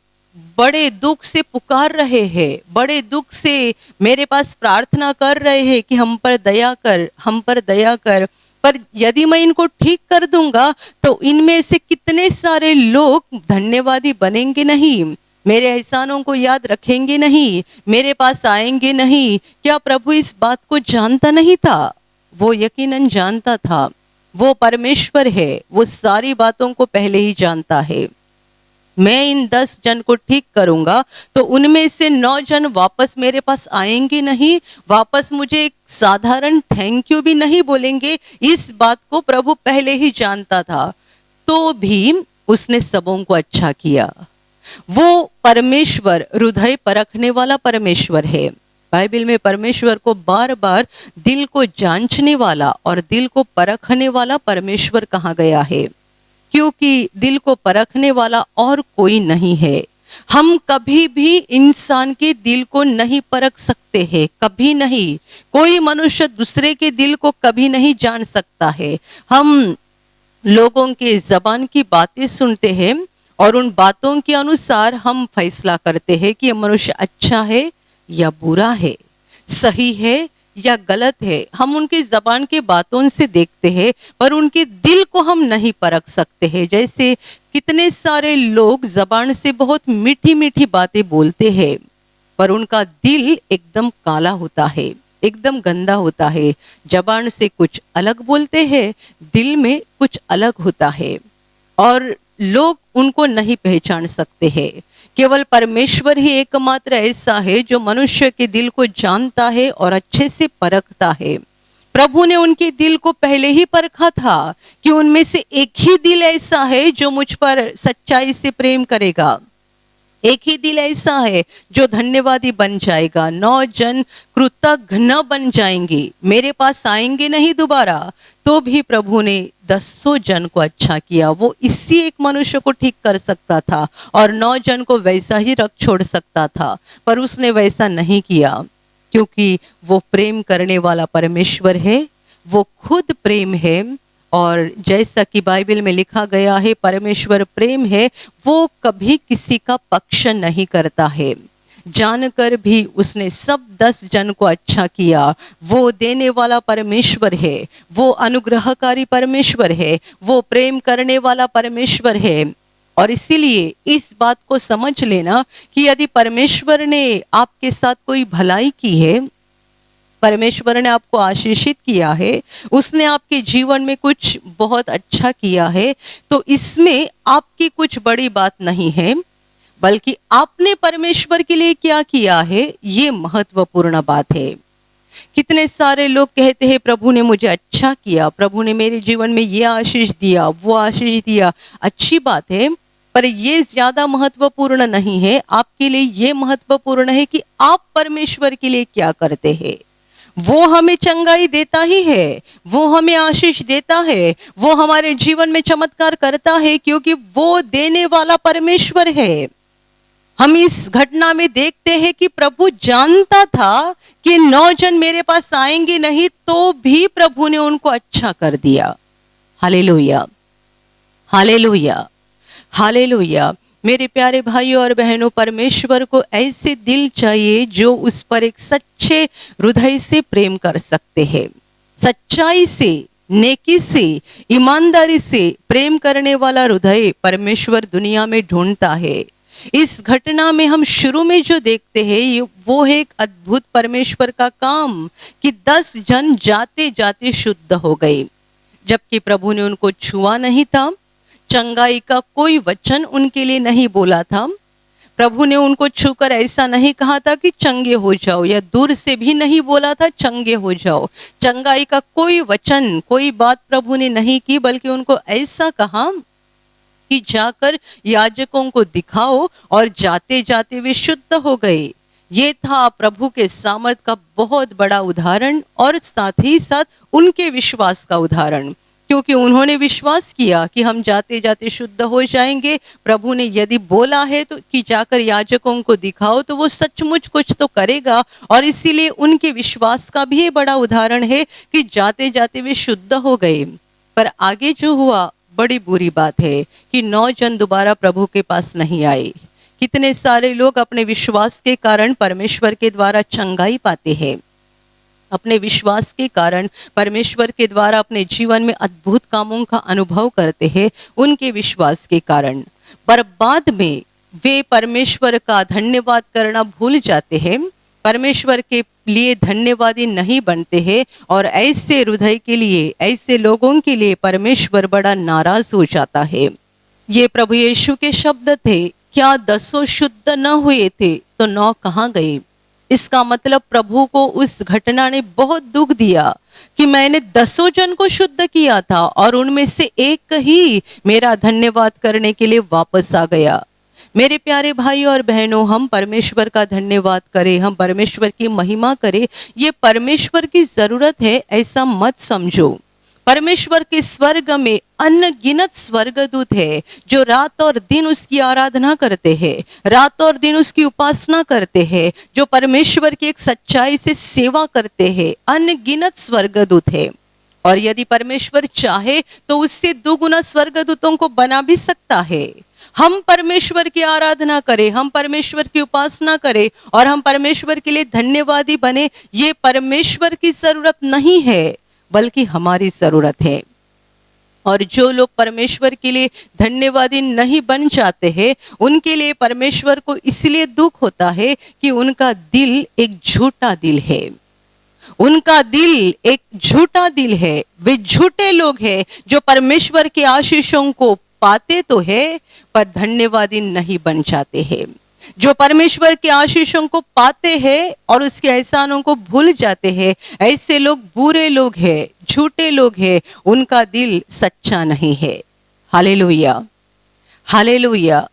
बड़े दुख से पुकार रहे हैं, बड़े दुख से मेरे पास प्रार्थना कर रहे हैं कि हम पर दया कर, हम पर दया कर। पर यदि मैं इनको ठीक कर दूंगा तो इनमें से कितने सारे लोग धन्यवादी बनेंगे नहीं, मेरे एहसानों को याद रखेंगे नहीं, मेरे पास आएंगे नहीं। क्या प्रभु इस बात को जानता नहीं था? वो यकीनन जानता था। वो परमेश्वर है, वो सारी बातों को पहले ही जानता है। मैं इन 10 जन को ठीक करूंगा तो उनमें से 9 जन वापस मेरे पास आएंगे नहीं, वापस मुझे एक साधारण थैंक यू भी नहीं बोलेंगे। इस बात को प्रभु पहले ही जानता था, तो भी उसने सबों को अच्छा किया। वो परमेश्वर हृदय परखने वाला परमेश्वर है। बाइबल में परमेश्वर को बार बार दिल को जांचने वाला और दिल को परखने वाला परमेश्वर कहा गया है, क्योंकि दिल को परखने वाला और कोई नहीं है। हम कभी भी इंसान के दिल को नहीं परख सकते हैं, कभी नहीं। कोई मनुष्य दूसरे के दिल को कभी नहीं जान सकता है। हम लोगों के जबान की बातें सुनते हैं और उन बातों के अनुसार हम फैसला करते हैं कि यह मनुष्य अच्छा है या बुरा है, सही है या गलत है। हम उनकी जबान की बातों से देखते हैं, पर उनके दिल को हम नहीं परख सकते हैं। जैसे कितने सारे लोग जबान से बहुत मीठी मीठी बातें बोलते हैं, पर उनका दिल एकदम काला होता है, एकदम गंदा होता है। जबान से कुछ अलग बोलते हैं, दिल में कुछ अलग होता है और लोग उनको नहीं पहचान सकते हैं। केवल परमेश्वर ही एकमात्र ऐसा है जो मनुष्य के दिल को जानता है और अच्छे से परखता है। प्रभु ने उनके दिल को पहले ही परखा था कि उनमें से एक ही दिल ऐसा है जो मुझ पर सच्चाई से प्रेम करेगा, एक ही दिल ऐसा है जो धन्यवादी बन जाएगा। 9 जन कृतज्ञ न बन जाएंगे, मेरे पास आएंगे नहीं दोबारा, तो भी प्रभु ने 10 जन को अच्छा किया। वो इसी एक मनुष्य को ठीक कर सकता था और 9 जन को वैसा ही रख छोड़ सकता था, पर उसने वैसा नहीं किया, क्योंकि वो प्रेम करने वाला परमेश्वर है, वो खुद प्रेम है। और जैसा कि बाइबल में लिखा गया है, परमेश्वर प्रेम है, वो कभी किसी का पक्ष नहीं करता है। जानकर भी उसने सब 10 जन को अच्छा किया। वो देने वाला परमेश्वर है, वो अनुग्रहकारी परमेश्वर है, वो प्रेम करने वाला परमेश्वर है। और इसीलिए इस बात को समझ लेना कि यदि परमेश्वर ने आपके साथ कोई भलाई की है, परमेश्वर ने आपको आशीषित किया है, उसने आपके जीवन में कुछ बहुत अच्छा किया है, तो इसमें आपकी कुछ बड़ी बात नहीं है, बल्कि आपने परमेश्वर के लिए क्या किया है, ये महत्वपूर्ण बात है। कितने सारे लोग कहते हैं प्रभु ने मुझे अच्छा किया, प्रभु ने मेरे जीवन में ये आशीष दिया, वो आशीष दिया। अच्छी बात है, पर ये ज्यादा महत्वपूर्ण नहीं है। आपके लिए ये महत्वपूर्ण है कि आप परमेश्वर के लिए क्या करते हैं। वो हमें चंगाई देता ही है, वो हमें आशीष देता है, वो हमारे जीवन में चमत्कार करता है, क्योंकि वो देने वाला परमेश्वर है। हम इस घटना में देखते हैं कि प्रभु जानता था कि 9 जन मेरे पास आएंगे नहीं, तो भी प्रभु ने उनको अच्छा कर दिया। Hallelujah, hallelujah, hallelujah. मेरे प्यारे भाइयों और बहनों, परमेश्वर को ऐसे दिल चाहिए जो उस पर एक सच्चे हृदय से प्रेम कर सकते हैं। सच्चाई से, नेकी से, ईमानदारी से प्रेम करने वाला हृदय परमेश्वर दुनिया में ढूंढता है। इस घटना में हम शुरू में जो देखते हैं वो है एक अद्भुत परमेश्वर का काम कि 10 जन जाते जाते शुद्ध हो गए, जबकि प्रभु ने उनको छुआ नहीं था, चंगाई का कोई वचन उनके लिए नहीं बोला था। प्रभु ने उनको छूकर ऐसा नहीं कहा था कि चंगे हो जाओ, या दूर से भी नहीं बोला था चंगे हो जाओ। चंगाई का कोई वचन, कोई बात प्रभु ने नहीं की, बल्कि उनको ऐसा कहा कि जाकर याजकों को दिखाओ, और जाते जाते वे शुद्ध हो गए। ये था प्रभु के सामर्थ का बहुत बड़ा उदाहरण, और साथ ही साथ उनके विश्वास का उदाहरण, क्योंकि उन्होंने विश्वास किया कि हम जाते जाते शुद्ध हो जाएंगे। प्रभु ने यदि बोला है तो कि जाकर याजकों को दिखाओ, तो वो सचमुच कुछ तो करेगा, और इसीलिए उनके विश्वास का भी बड़ा उदाहरण है कि जाते जाते वे शुद्ध हो गए। पर आगे जो हुआ बड़ी बुरी बात है कि 9 जन दोबारा प्रभु के पास नहीं आए। कितने सारे लोग अपने विश्वास के कारण परमेश्वर के द्वारा चंगाई पाते हैं, अपने विश्वास के कारण परमेश्वर के द्वारा अपने जीवन में अद्भुत कामों का अनुभव करते हैं, उनके विश्वास के कारण। पर बाद में वे परमेश्वर का धन्यवाद करना भूल जाते हैं, परमेश्वर के लिए धन्यवादी नहीं बनते हैं, और ऐसे हृदय के लिए, ऐसे लोगों के लिए परमेश्वर बड़ा नाराज हो जाता है। ये प्रभु यीशु के शब्द थे, क्या 10 शुद्ध न हुए थे तो 9 कहाँ गए। इसका मतलब प्रभु को उस घटना ने बहुत दुख दिया कि मैंने 10 जन को शुद्ध किया था और उनमें से एक ही मेरा धन्यवाद करने के लिए वापस आ गया। मेरे प्यारे भाई और बहनों, हम परमेश्वर का धन्यवाद करें, हम परमेश्वर की महिमा करें, ये परमेश्वर की जरूरत है, ऐसा मत समझो। परमेश्वर के स्वर्ग में अनगिनत स्वर्गदूत है जो रात और दिन उसकी आराधना करते हैं, रात और दिन उसकी उपासना करते हैं, जो परमेश्वर की एक सच्चाई से सेवा करते हैं। अनगिनत स्वर्गदूत है, और यदि परमेश्वर चाहे तो उससे 2 गुना स्वर्गदूतों को बना भी सकता है। हम परमेश्वर की आराधना करें, हम परमेश्वर की उपासना करें, और हम परमेश्वर के लिए धन्यवादी बने, ये परमेश्वर की जरूरत नहीं है, बल्कि हमारी जरूरत है। और जो लोग परमेश्वर के लिए धन्यवादी नहीं बन जाते हैं, उनके लिए परमेश्वर को इसलिए दुख होता है कि उनका दिल एक झूठा दिल है। उनका दिल एक झूठा दिल है। वे झूठे लोग हैं जो परमेश्वर के आशीषों को पाते तो है पर धन्यवादी नहीं बन जाते हैं। जो परमेश्वर के आशीषों को पाते हैं और उसके एहसानों को भूल जाते हैं, ऐसे लोग बुरे लोग हैं, झूठे लोग हैं, उनका दिल सच्चा नहीं है। Hallelujah, hallelujah,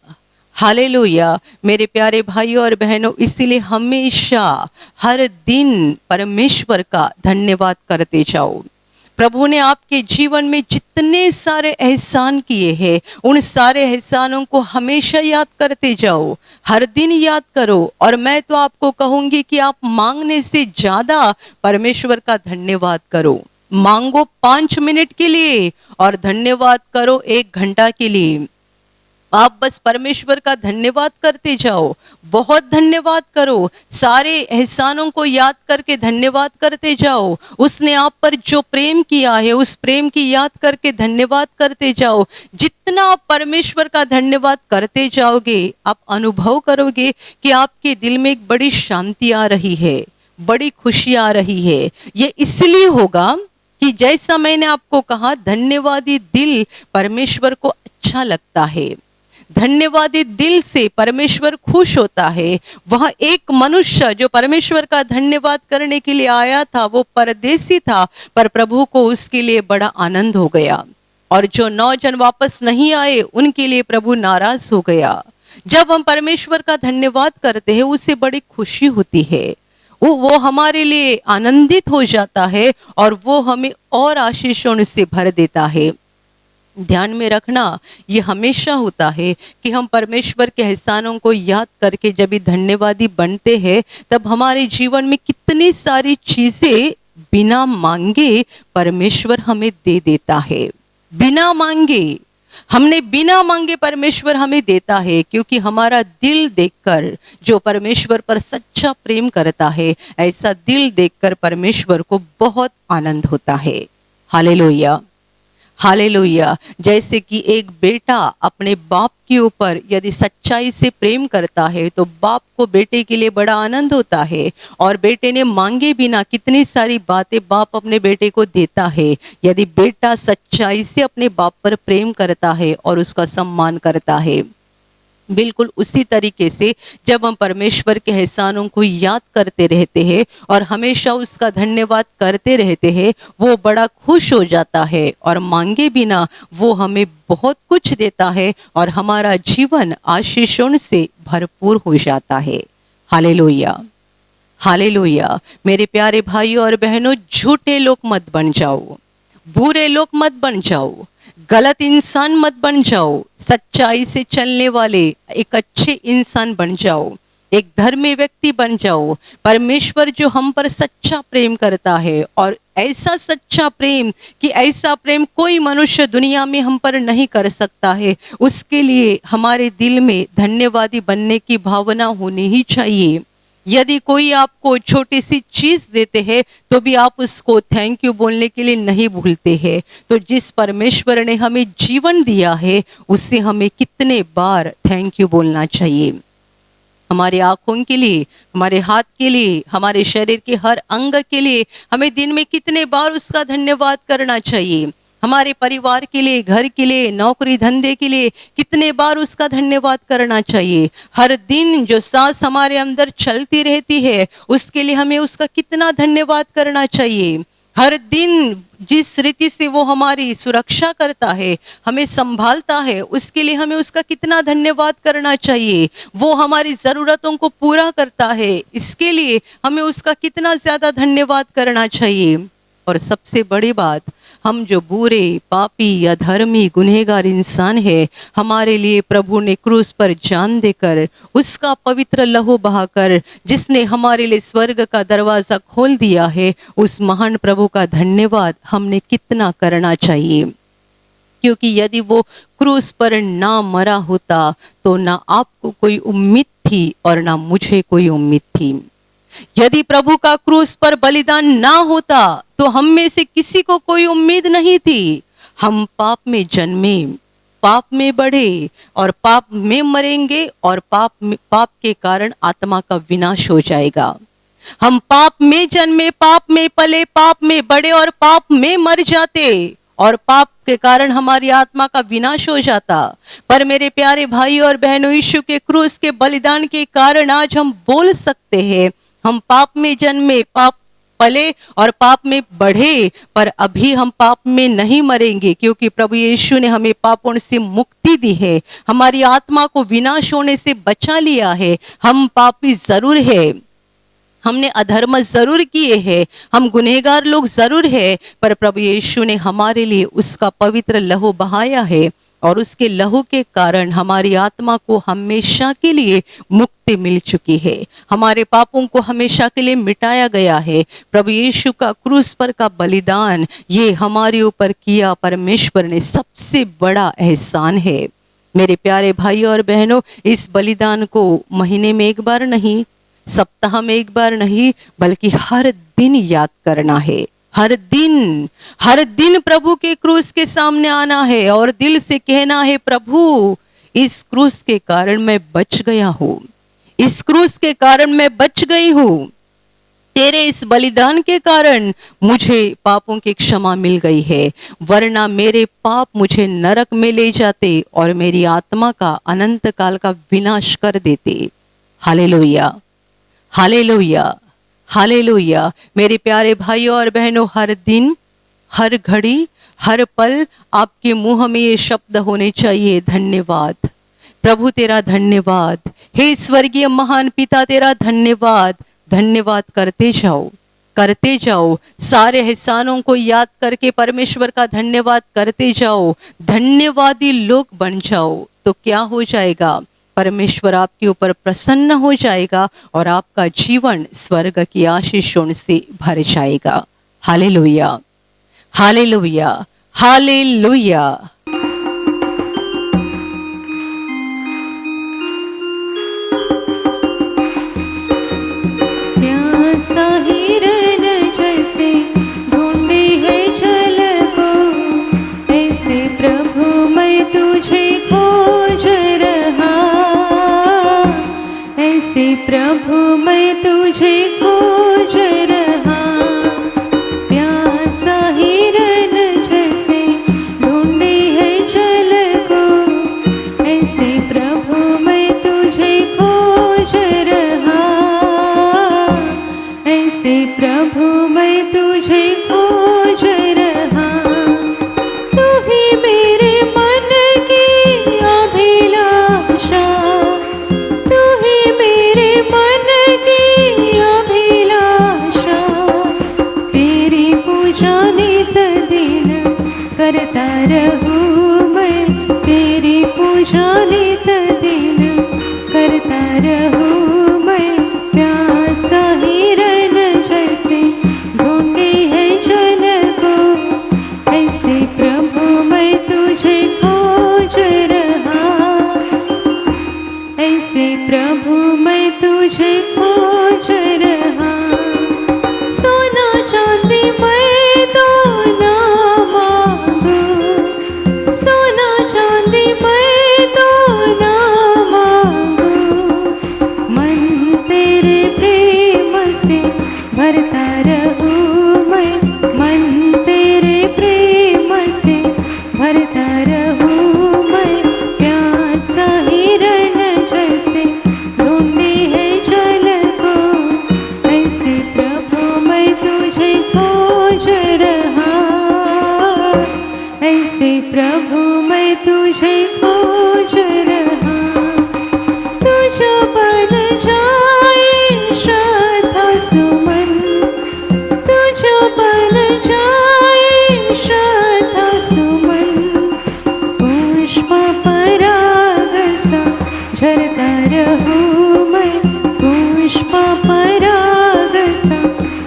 hallelujah. मेरे प्यारे भाइयों और बहनों, इसीलिए हमेशा हर दिन परमेश्वर का धन्यवाद करते जाओ। प्रभु ने आपके जीवन में जितने सारे एहसान किए हैं, उन सारे एहसानों को हमेशा याद करते जाओ, हर दिन याद करो। और मैं तो आपको कहूंगी कि आप मांगने से ज्यादा परमेश्वर का धन्यवाद करो। मांगो 5 मिनट के लिए और धन्यवाद करो 1 घंटा के लिए। आप बस परमेश्वर का धन्यवाद करते जाओ, बहुत धन्यवाद करो, सारे एहसानों को याद करके धन्यवाद करते जाओ। उसने आप पर जो प्रेम किया है, उस प्रेम की याद करके धन्यवाद करते जाओ। जितना आप परमेश्वर का धन्यवाद करते जाओगे, आप अनुभव करोगे कि आपके दिल में एक बड़ी शांति आ रही है, बड़ी खुशी आ रही है। ये इसलिए होगा कि जैसा मैंने आपको कहा, धन्यवादी दिल परमेश्वर को अच्छा लगता है। धन्यवादी दिल से परमेश्वर खुश होता है। वह एक मनुष्य जो परमेश्वर का धन्यवाद करने के लिए आया था, वो परदेसी था, पर प्रभु को उसके लिए बड़ा आनंद हो गया। और जो 9 जन वापस नहीं आए, उनके लिए प्रभु नाराज हो गया। जब हम परमेश्वर का धन्यवाद करते हैं, उसे बड़ी खुशी होती है। वो हमारे लिए आनंदित हो जाता है और वो हमें और आशीषों से भर देता है। ध्यान में रखना, ये हमेशा होता है कि हम परमेश्वर के एहसानों को याद करके जब भी धन्यवादी बनते हैं, तब हमारे जीवन में कितनी सारी चीजें बिना मांगे परमेश्वर हमें दे देता है। बिना मांगे, हमने बिना मांगे परमेश्वर हमें देता है, क्योंकि हमारा दिल देखकर जो परमेश्वर पर सच्चा प्रेम करता है, ऐसा दिल देखकर परमेश्वर को बहुत आनंद होता है। Hallelujah, hallelujah. जैसे कि एक बेटा अपने बाप के ऊपर यदि सच्चाई से प्रेम करता है, तो बाप को बेटे के लिए बड़ा आनंद होता है। और बेटे ने मांगे बिना कितनी सारी बातें बाप अपने बेटे को देता है, यदि बेटा सच्चाई से अपने बाप पर प्रेम करता है और उसका सम्मान करता है। बिल्कुल उसी तरीके से जब हम परमेश्वर के एहसानों को याद करते रहते हैं और हमेशा उसका धन्यवाद करते रहते हैं, वो बड़ा खुश हो जाता है और मांगे बिना वो हमें बहुत कुछ देता है और हमारा जीवन आशीषों से भरपूर हो जाता है। Hallelujah, hallelujah. मेरे प्यारे भाइयों और बहनों, झूठे लोग मत बन जाओ, बुरे लोग मत बन जाओ, गलत इंसान मत बन जाओ। सच्चाई से चलने वाले एक अच्छे इंसान बन जाओ, एक धर्मी व्यक्ति बन जाओ। परमेश्वर जो हम पर सच्चा प्रेम करता है, और ऐसा सच्चा प्रेम कि ऐसा प्रेम कोई मनुष्य दुनिया में हम पर नहीं कर सकता है, उसके लिए हमारे दिल में धन्यवादी बनने की भावना होनी ही चाहिए। यदि कोई आपको छोटी सी चीज देते हैं, तो भी आप उसको थैंक यू बोलने के लिए नहीं भूलते हैं। तो जिस परमेश्वर ने हमें जीवन दिया है, उससे हमें कितने बार थैंक यू बोलना चाहिए। हमारे आंखों के लिए, हमारे हाथ के लिए, हमारे शरीर के हर अंग के लिए हमें दिन में कितने बार उसका धन्यवाद करना चाहिए। हमारे परिवार के लिए, घर के लिए, नौकरी धंधे के लिए कितने बार उसका धन्यवाद करना चाहिए। हर दिन जो सांस हमारे अंदर चलती रहती है, उसके लिए हमें उसका कितना धन्यवाद करना चाहिए। हर दिन जिस रीति से वो हमारी सुरक्षा करता है, हमें संभालता है, उसके लिए हमें उसका कितना धन्यवाद करना चाहिए। वो हमारी ज़रूरतों को पूरा करता है, इसके लिए हमें उसका कितना ज़्यादा धन्यवाद करना चाहिए। और सबसे बड़ी बात, हम जो बुरे, पापी, अधर्मी, गुनहगार इंसान है, हमारे लिए प्रभु ने क्रूस पर जान देकर, उसका पवित्र लहू बहाकर, जिसने हमारे लिए स्वर्ग का दरवाजा खोल दिया है, उस महान प्रभु का धन्यवाद हमने कितना करना चाहिए। क्योंकि यदि वो क्रूस पर ना मरा होता, तो ना आपको कोई उम्मीद थी और ना मुझे कोई उम्मीद थी। यदि प्रभु का क्रूस पर बलिदान ना होता, तो हम में से किसी को कोई उम्मीद नहीं थी। हम पाप में जन्मे, पाप में बढ़े और पाप में मरेंगे और पाप के कारण आत्मा का विनाश हो जाएगा। हम पाप में जन्मे, पाप में पले, पाप में बढ़े और पाप में मर जाते और पाप के कारण हमारी आत्मा का विनाश हो जाता। पर मेरे प्यारे भाई और बहनों, यीशु के क्रूस के बलिदान के कारण आज हम बोल सकते हैं, हम पाप में जन्मे, पाप पले और पाप में बढ़े, पर अभी हम पाप में नहीं मरेंगे, क्योंकि प्रभु यीशु ने हमें पापों से मुक्ति दी है, हमारी आत्मा को विनाश होने से बचा लिया है। हम पापी जरूर है, हमने अधर्म जरूर किए हैं, हम गुनहगार लोग जरूर है, पर प्रभु यीशु ने हमारे लिए उसका पवित्र लहू बहाया है और उसके लहू के कारण हमारी आत्मा को हमेशा के लिए मुक्ति मिल चुकी है, हमारे पापों को हमेशा के लिए मिटाया गया है। प्रभु यीशु का क्रूस पर का बलिदान, ये हमारे ऊपर किया परमेश्वर ने सबसे बड़ा एहसान है। मेरे प्यारे भाई और बहनों, इस बलिदान को महीने में एक बार नहीं, सप्ताह में एक बार नहीं, बल्कि हर दिन याद करना है। हर दिन प्रभु के क्रूस के सामने आना है और दिल से कहना है, प्रभु इस क्रूस के कारण मैं बच गया हूँ, इस क्रूस के कारण मैं बच गई हूँ, तेरे इस बलिदान के कारण मुझे पापों की क्षमा मिल गई है, वरना मेरे पाप मुझे नरक में ले जाते और मेरी आत्मा का अनंत काल का विनाश कर देते। Hallelujah, hallelujah, hallelujah. मेरे प्यारे भाइयों और बहनों, हर दिन, हर घड़ी, हर पल आपके मुंह में ये शब्द होने चाहिए, धन्यवाद प्रभु, तेरा धन्यवाद, हे स्वर्गीय महान पिता तेरा धन्यवाद। धन्यवाद करते जाओ, करते जाओ, सारे एहसानों को याद करके परमेश्वर का धन्यवाद करते जाओ, धन्यवादी लोग बन जाओ। तो क्या हो जाएगा, परमेश्वर आपके ऊपर प्रसन्न हो जाएगा और आपका जीवन स्वर्ग की आशीषों से भर जाएगा। Hallelujah, hallelujah, hallelujah.
प्यासा हिरन जैसे ढूंढे है जल को, ऐसे प्रभु मैं तुझे खोज रहा, ऐसे प्रभु मैं तुझे खोज रहा। प्यासा हिरन जैसे ढूंढे है जल को, ऐसे प्रभु मैं तुझे खोज रहा, ऐसे प्रभु मैं तुझे खोज रहा। तू ही मेरे मन की अभिलाषा, तू ही मेरे मन की अभिलाषा, तेरी पूजा नित दिन करता रहूं मैं, तेरी पूजा नित दिन करता रहूं मैं। प्यासा हिरन जैसे ढूंढे है जल को, ऐसे प्रभु मैं तुझे खोज रहा, ऐसे प्रभु मैं तुझे खोज रहा। सोना चांदी मैं तो ना मांगू, सोना चांदी मैं तो ना मांगू, मन तेरे प्रेम से भरता रहूं मैं, मन तेरे प्रेम से भरता रहूं मैं। प्यासा हिरन जैसे ढूंढे है जल को, ऐसे प्रभु मैं तुझे खोज रहा, ऐसे प्रभु मैं तुझे खोज रहा। तुझ बन जाए श्रद्धा सुमन, तुझ बन जाए श्रद्धा सुमन, पुष्प पराग सा झरता रहूं मैं, पुष्प पराग सा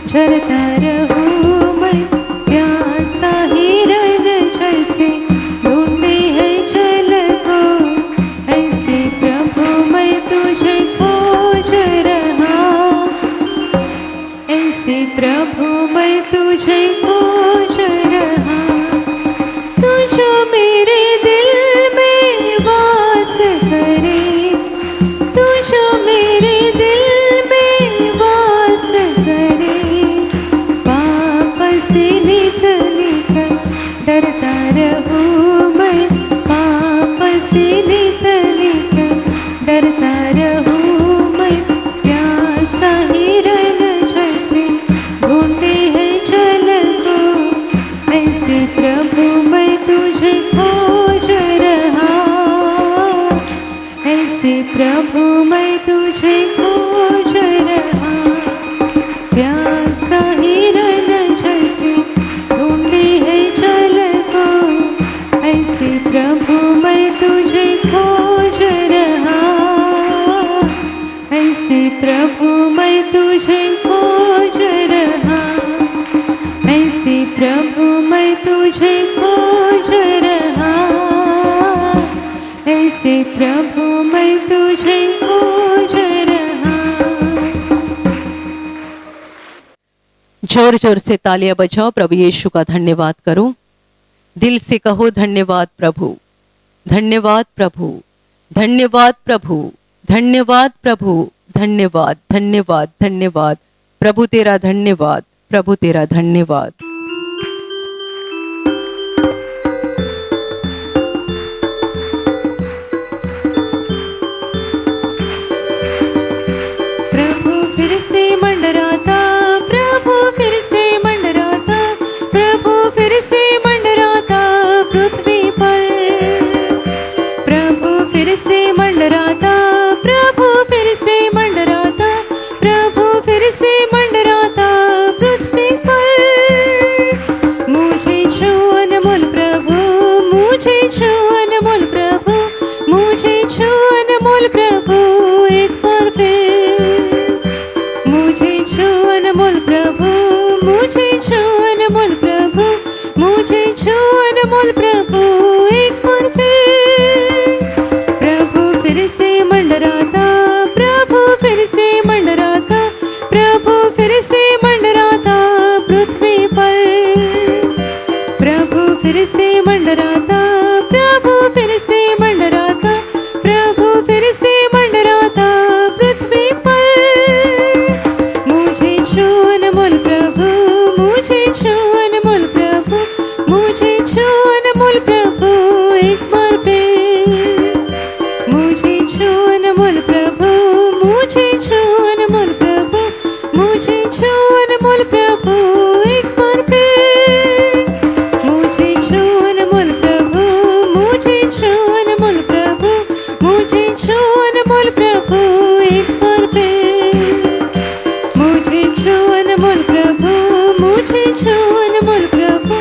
झरता रहूं मैं। प्यासा हिरन जैसे ढूंढे है जल
रहूं मैं पाप से नित नित, डरता रहूं मैं प्यासा हिरन जैसे ढूंढते हैं जल को, ऐसे प्रभु मैं तुझे खोज रहा, ऐसे प्रभु मैं तुझे खोज रहा, प्यासा हिरन जैसे ढूंढते हैं जल को, ऐसे प्रभु मैं तुझे खोज रहा, ऐसे प्रभु मैं तुझे खोज रहा, ऐसे प्रभु मैं तुझे खोज रहा, ऐसे प्रभु मैं तुझे खोज रहा। जोर जोर से तालियां बजाओ, प्रभु यीशु का धन्यवाद करो, दिल से कहो धन्यवाद प्रभु, धन्यवाद प्रभु, धन्यवाद प्रभु, धन्यवाद प्रभु, धन्यवाद धन्यवाद धन्यवाद प्रभु तेरा धन्यवाद, प्रभु तेरा धन्यवाद। प्रभु फिर से मंडराता, प्रभु फिर से मंडराता, प्रभु फिर से मंडराता पृथ्वी पर, प्रभु फिर से मंडराता, प्रभु फिर से मंडराता, प्रभु फिर से मंडराता पृथ्वी पर। मुझे छू अनमोल प्रभु, मुझे छू अनमोल प्रभु, मुझे छू अनमोल प्रभु एक बार फिर, मुझे छू अनमोल प्रभु, मुझे छू अनमोल प्रभु, मुझे छू अनमोल प्रभु एक बार फिर। प्रभु फिर से मंडराता, प्रभु फिर से मंडराता, प्रभु फिर से मंडराता पृथ्वी पर, प्रभु फिर से मंडराता, प्रभु फिर से मंडराता, प्रभु फिर से मंडराता पृथ्वी पर। मुझे छू अनमोल प्रभु, मुझे छू अनमोल प्रभु, मुझे छू अनमोल प्रभु एक बार फिर, मुझे छू अनमोल प्रभु, मुझे छू अनमोल प्रभु, मुझे छू अनमोल प्रभु एक बार फिर, मुझे छू अनमोल प्रभु, मुझे छू अनमोल प्रभु, मुझे छू अनमोल प्रभु एक बार फिर, मुझे छू अनमोल प्रभु, मुझे छू अनमोल प्रभु,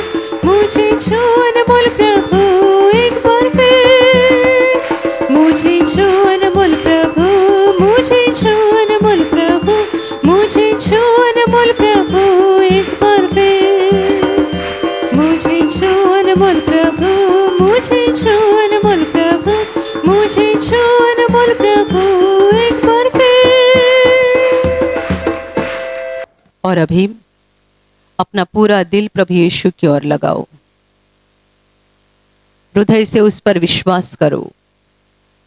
मुझे छू अनमोल प्रभु एक बार फिर, मुझे छू अनमोल प्रभु, मुझे छू अनमोल प्रभु, मुझे छू अनमोल प्रभु एक बार फिर, मुझे छू अनमोल प्रभु, मुझे छू अनमोल प्रभु, मुझे छू अनमोल प्रभु एक बार फिर। और अभी अपना पूरा दिल प्रभु यीशु की ओर लगाओ, हृदय से उस पर विश्वास करो,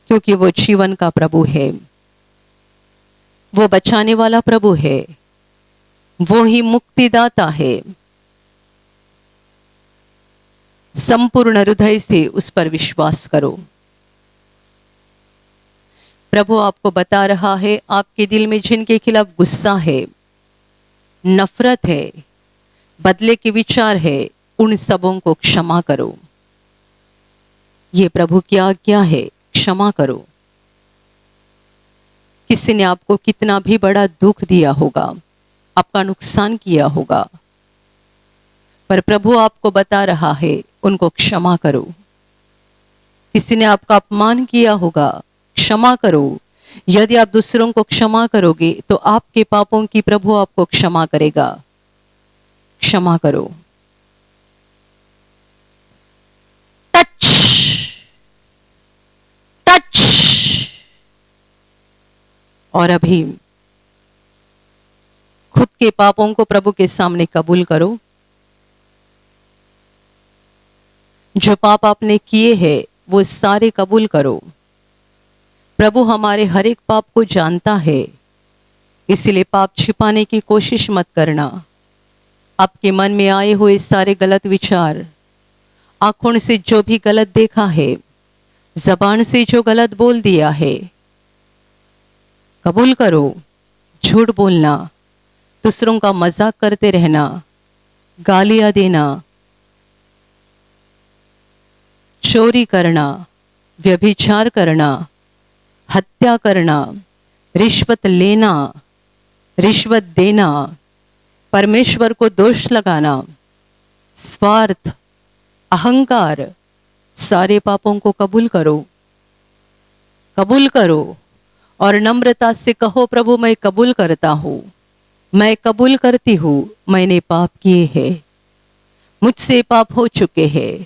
क्योंकि वो जीवन का प्रभु है, वो बचाने वाला प्रभु है, वो ही मुक्तिदाता है। संपूर्ण हृदय से उस पर विश्वास करो। प्रभु आपको बता रहा है, आपके दिल में जिनके खिलाफ गुस्सा है, नफरत है, बदले के विचार है, उन सबों को क्षमा करो। ये प्रभु की आज्ञा है, क्षमा करो। किसी ने आपको कितना भी बड़ा दुख दिया होगा, आपका नुकसान किया होगा, पर प्रभु आपको बता रहा है, उनको क्षमा करो। किसी ने आपका अपमान किया होगा, क्षमा करो। यदि आप दूसरों को क्षमा करोगे तो आपके पापों की प्रभु आपको क्षमा करेगा। क्षमा करो। Touch touch. और अभी खुद के पापों को प्रभु के सामने कबूल करो। जो पाप आपने किए हैं वो सारे कबूल करो। प्रभु हमारे हर एक पाप को जानता है, इसलिए पाप छिपाने की कोशिश मत करना। आपके मन में आए हुए सारे गलत विचार, आंखों से जो भी गलत देखा है, जबान से जो गलत बोल दिया है, कबूल करो। झूठ बोलना, दूसरों का मजाक करते रहना, गालियां देना, चोरी करना, व्यभिचार करना, हत्या करना, रिश्वत लेना, रिश्वत देना, परमेश्वर को दोष लगाना, स्वार्थ, अहंकार, सारे पापों को कबूल करो। कबूल करो और नम्रता से कहो, प्रभु मैं कबूल करता हूं, मैं कबूल करती हूं, मैंने पाप किए हैं, मुझसे पाप हो चुके हैं,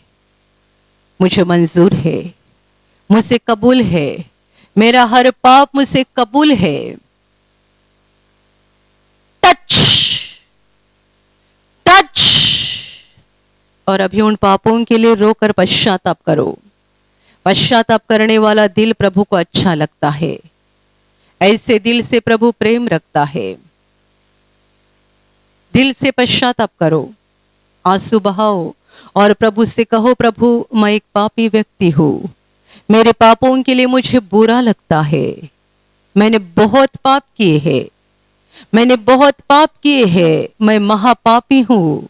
मुझे मंजूर है, मुझसे कबूल है, मेरा हर पाप मुझसे कबूल है। Touch touch. और अभी उन पापों के लिए रोकर पश्चाताप करो। पश्चाताप करने वाला दिल प्रभु को अच्छा लगता है। ऐसे दिल से प्रभु प्रेम रखता है। दिल से पश्चाताप करो, आंसू बहाओ और प्रभु से कहो, प्रभु मैं एक पापी व्यक्ति हूं, मेरे पापों के लिए मुझे बुरा लगता है, मैंने बहुत पाप किए हैं, मैंने बहुत पाप किए हैं, मैं महापापी हूं,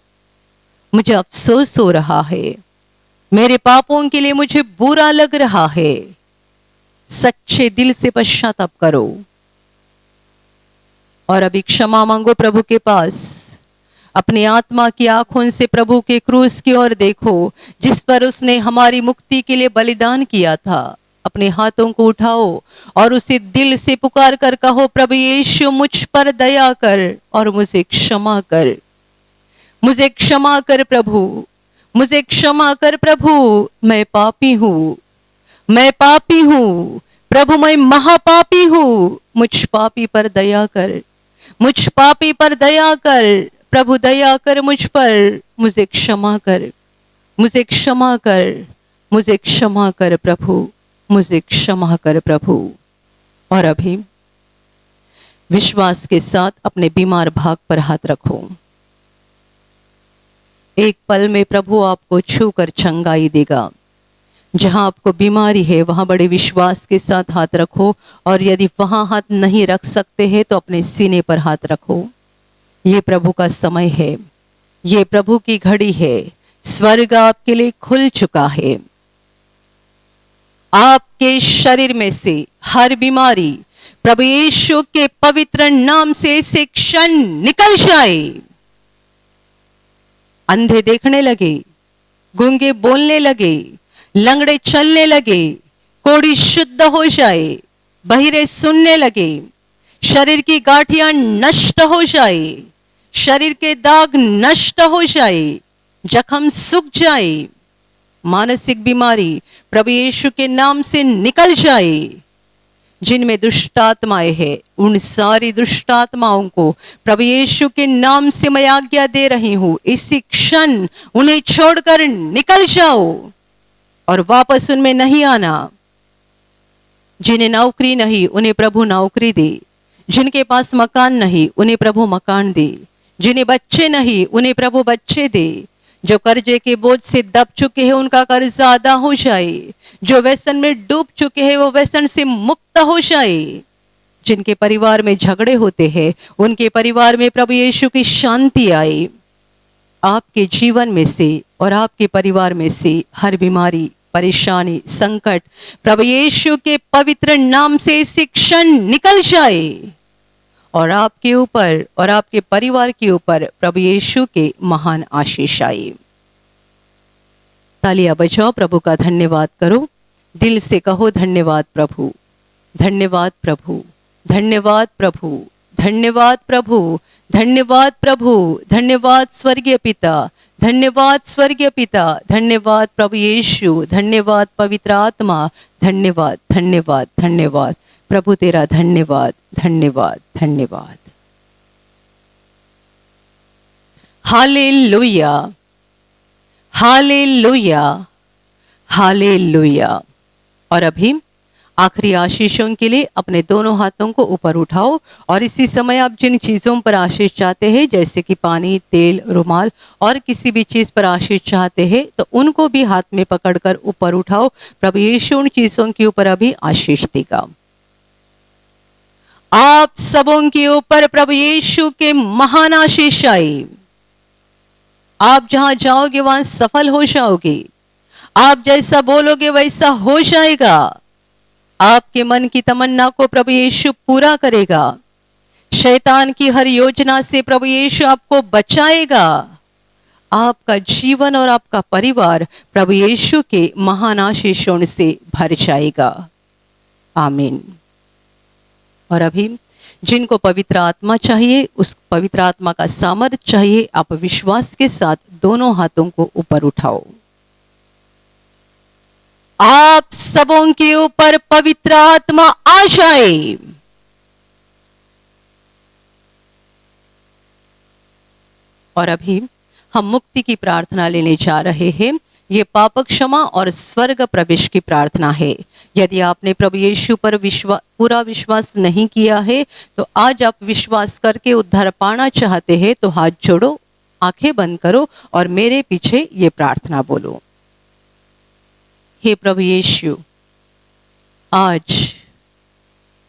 मुझे अफसोस हो रहा है, मेरे पापों के लिए मुझे बुरा लग रहा है। सच्चे दिल से पश्चाताप करो और अभी क्षमा मांगो प्रभु के पास। अपनी आत्मा की आंखों से प्रभु के क्रूस की ओर देखो, जिस पर उसने हमारी मुक्ति के लिए बलिदान किया था। अपने हाथों को उठाओ और उसे दिल से पुकार कर कहो, प्रभु यीशु मुझ पर दया कर और मुझे क्षमा कर, मुझे क्षमा कर प्रभु, मुझे क्षमा कर प्रभु, मैं पापी हूं, मैं पापी हूं प्रभु, मैं महापापी हूं, मुझ पापी पर दया कर, मुझ पापी पर दया कर प्रभु, दया कर मुझ पर, मुझे क्षमा कर, मुझे क्षमा कर, मुझे क्षमा कर प्रभु, मुझे क्षमा कर प्रभु। और अभी विश्वास के साथ अपने बीमार भाग पर हाथ रखो। एक पल में प्रभु आपको छूकर चंगाई देगा। जहां आपको बीमारी है वहां बड़े विश्वास के साथ हाथ रखो, और यदि वहां हाथ नहीं रख सकते हैं तो अपने सीने पर हाथ रखो। ये प्रभु का समय है, ये प्रभु की घड़ी है। स्वर्ग आपके लिए खुल चुका है। आपके शरीर में से हर बीमारी प्रभु यीशु के पवित्र नाम से इस क्षण निकल जाए। अंधे देखने लगे, गूंगे बोलने लगे, लंगड़े चलने लगे, कोढ़ी शुद्ध हो जाए, बहिरे सुनने लगे, शरीर की गांठियां नष्ट हो जाए, शरीर के दाग नष्ट हो जाए, जख्म सूख जाए, मानसिक बीमारी प्रभु यीशु के नाम से निकल जाए। जिनमें दुष्ट आत्माएं हैं उन सारी दुष्ट आत्माओं को प्रभु यीशु के नाम से मैं आज्ञा दे रही हूं, इसी क्षण उन्हें छोड़कर निकल जाओ और वापस उनमें नहीं आना। जिन्हें नौकरी नहीं उन्हें प्रभु नौकरी दे, जिनके पास मकान नहीं उन्हें प्रभु मकान दे, जिन्हें बच्चे नहीं उन्हें प्रभु बच्चे दे, जो कर्जे के बोझ से दब चुके हैं उनका कर्जा अदा हो जाए, जो व्यसन में डूब चुके हैं वो व्यसन से मुक्त हो जाए, जिनके परिवार में झगड़े होते हैं उनके परिवार में प्रभु यीशु की शांति आए। आपके जीवन में से और आपके परिवार में से हर बीमारी, परेशानी, संकट प्रभु यीशु के पवित्र नाम से इस क्षण निकल जाए और आपके ऊपर और आपके परिवार के ऊपर प्रभु यीशु के महान आशीष आए। तालियां बजाओ, प्रभु का धन्यवाद करो, दिल से कहो धन्यवाद प्रभु, धन्यवाद प्रभु, धन्यवाद प्रभु, धन्यवाद प्रभु, धन्यवाद प्रभु, धन्यवाद स्वर्गीय पिता, धन्यवाद स्वर्गीय पिता, धन्यवाद प्रभु यीशु, धन्यवाद पवित्र आत्मा, धन्यवाद धन्यवाद धन्यवाद प्रभु तेरा धन्यवाद धन्यवाद धन्यवाद। Hallelujah hallelujah hallelujah. और अभी आखिरी आशीषों के लिए अपने दोनों हाथों को ऊपर उठाओ और इसी समय आप जिन चीज़ों पर आशीष चाहते हैं, जैसे कि पानी, तेल, रुमाल और किसी भी चीज़ पर आशीष चाहते हैं, तो उनको भी हाथ में पकड़कर ऊपर उठाओ। प्रभु यीशु उन चीज़ों के ऊपर अभी आशीष देगा। आप सबों के ऊपर प्रभु यीशु के महान आशीष आए। आप जहां जाओगे वहां सफल हो जाओगे। आप जैसा बोलोगे वैसा हो जाएगा। आपके मन की तमन्ना को प्रभु यीशु पूरा करेगा। शैतान की हर योजना से प्रभु यीशु आपको बचाएगा। आपका जीवन और आपका परिवार प्रभु यीशु के महान आशीषों से भर जाएगा। आमीन। और अभी जिनको पवित्र आत्मा चाहिए, उस पवित्र आत्मा का सामर्थ्य चाहिए, आप विश्वास के साथ दोनों हाथों को ऊपर उठाओ। आप सबों के ऊपर पवित्र आत्मा आ जाए। और अभी हम मुक्ति की प्रार्थना लेने जा रहे हैं। ये पाप क्षमा और स्वर्ग प्रवेश की प्रार्थना है। यदि आपने प्रभु यीशु पर पूरा विश्वास नहीं किया है, तो आज आप विश्वास करके उद्धार पाना चाहते हैं, तो हाथ जोड़ो, आंखें बंद करो और मेरे पीछे ये प्रार्थना बोलो। हे प्रभु यीशु, आज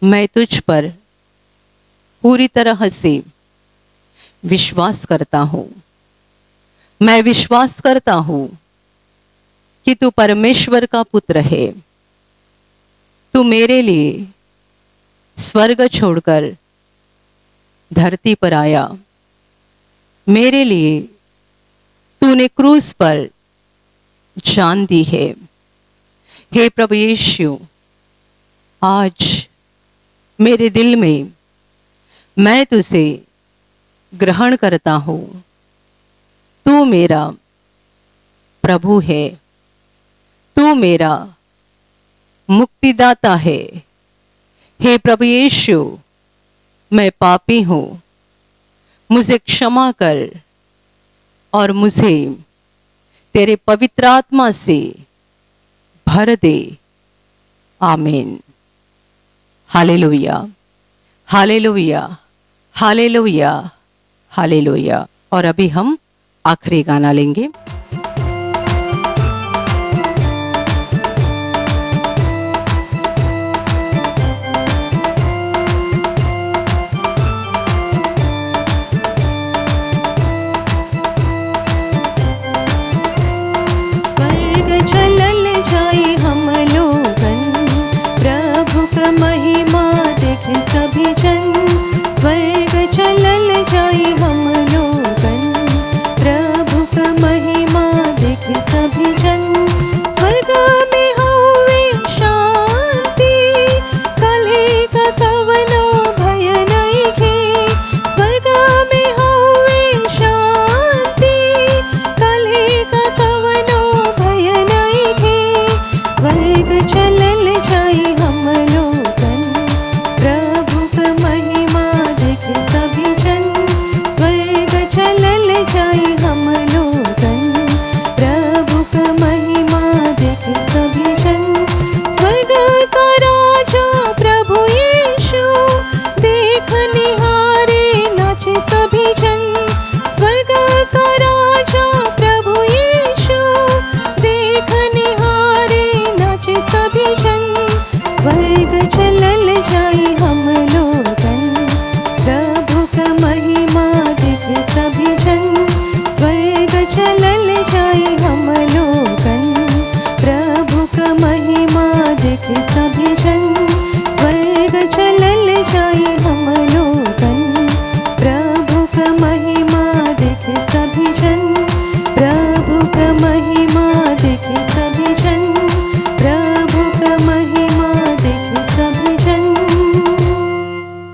मैं तुझ पर पूरी तरह से विश्वास करता हूं। मैं विश्वास करता हूं कि तू परमेश्वर का पुत्र है। तू मेरे लिए स्वर्ग छोड़कर धरती पर आया। मेरे लिए तूने क्रूस पर जान दी है। हे प्रभु यीशु, आज मेरे दिल में मैं तुझे ग्रहण करता हूं। तू मेरा प्रभु है। तू मेरा मुक्तिदाता है। हे प्रभु यीशु, मैं पापी हूं। मुझे क्षमा कर और मुझे तेरे पवित्र आत्मा से भर दे। आमीन। Hallelujah, hallelujah, hallelujah, hallelujah. और अभी हम आखिरी गाना लेंगे।
सभी जन स्वर्ग चलल जाई हम लोगन, प्रभु का महिमा देख सभी जन। स्वर्ग में होवे शांति, कलह का कवनो भय नइखे। स्वर्ग में होवे शांति, कलह का कवनो भय नइखे। स्वर्ग चलल जाई हम लोगन, प्रभु का महिमा देख सभी जन। स्वर्ग चलल जाई हम लोगन, प्रभु का महिमा देख सभी जन। स्वर्ग का राजा प्रभु यीशु देख निहारे नाचे सभी जन। स्वर्ग का राजा प्रभु यीशु देख निहारे नाचे सभी जन। स्वर्ग चलल जाई हम लोगन, प्रभु का महिमा देख सभी जन। स्वर्ग चलल जाई हम लोगन, प्रभु का महिमा देख सभी जन।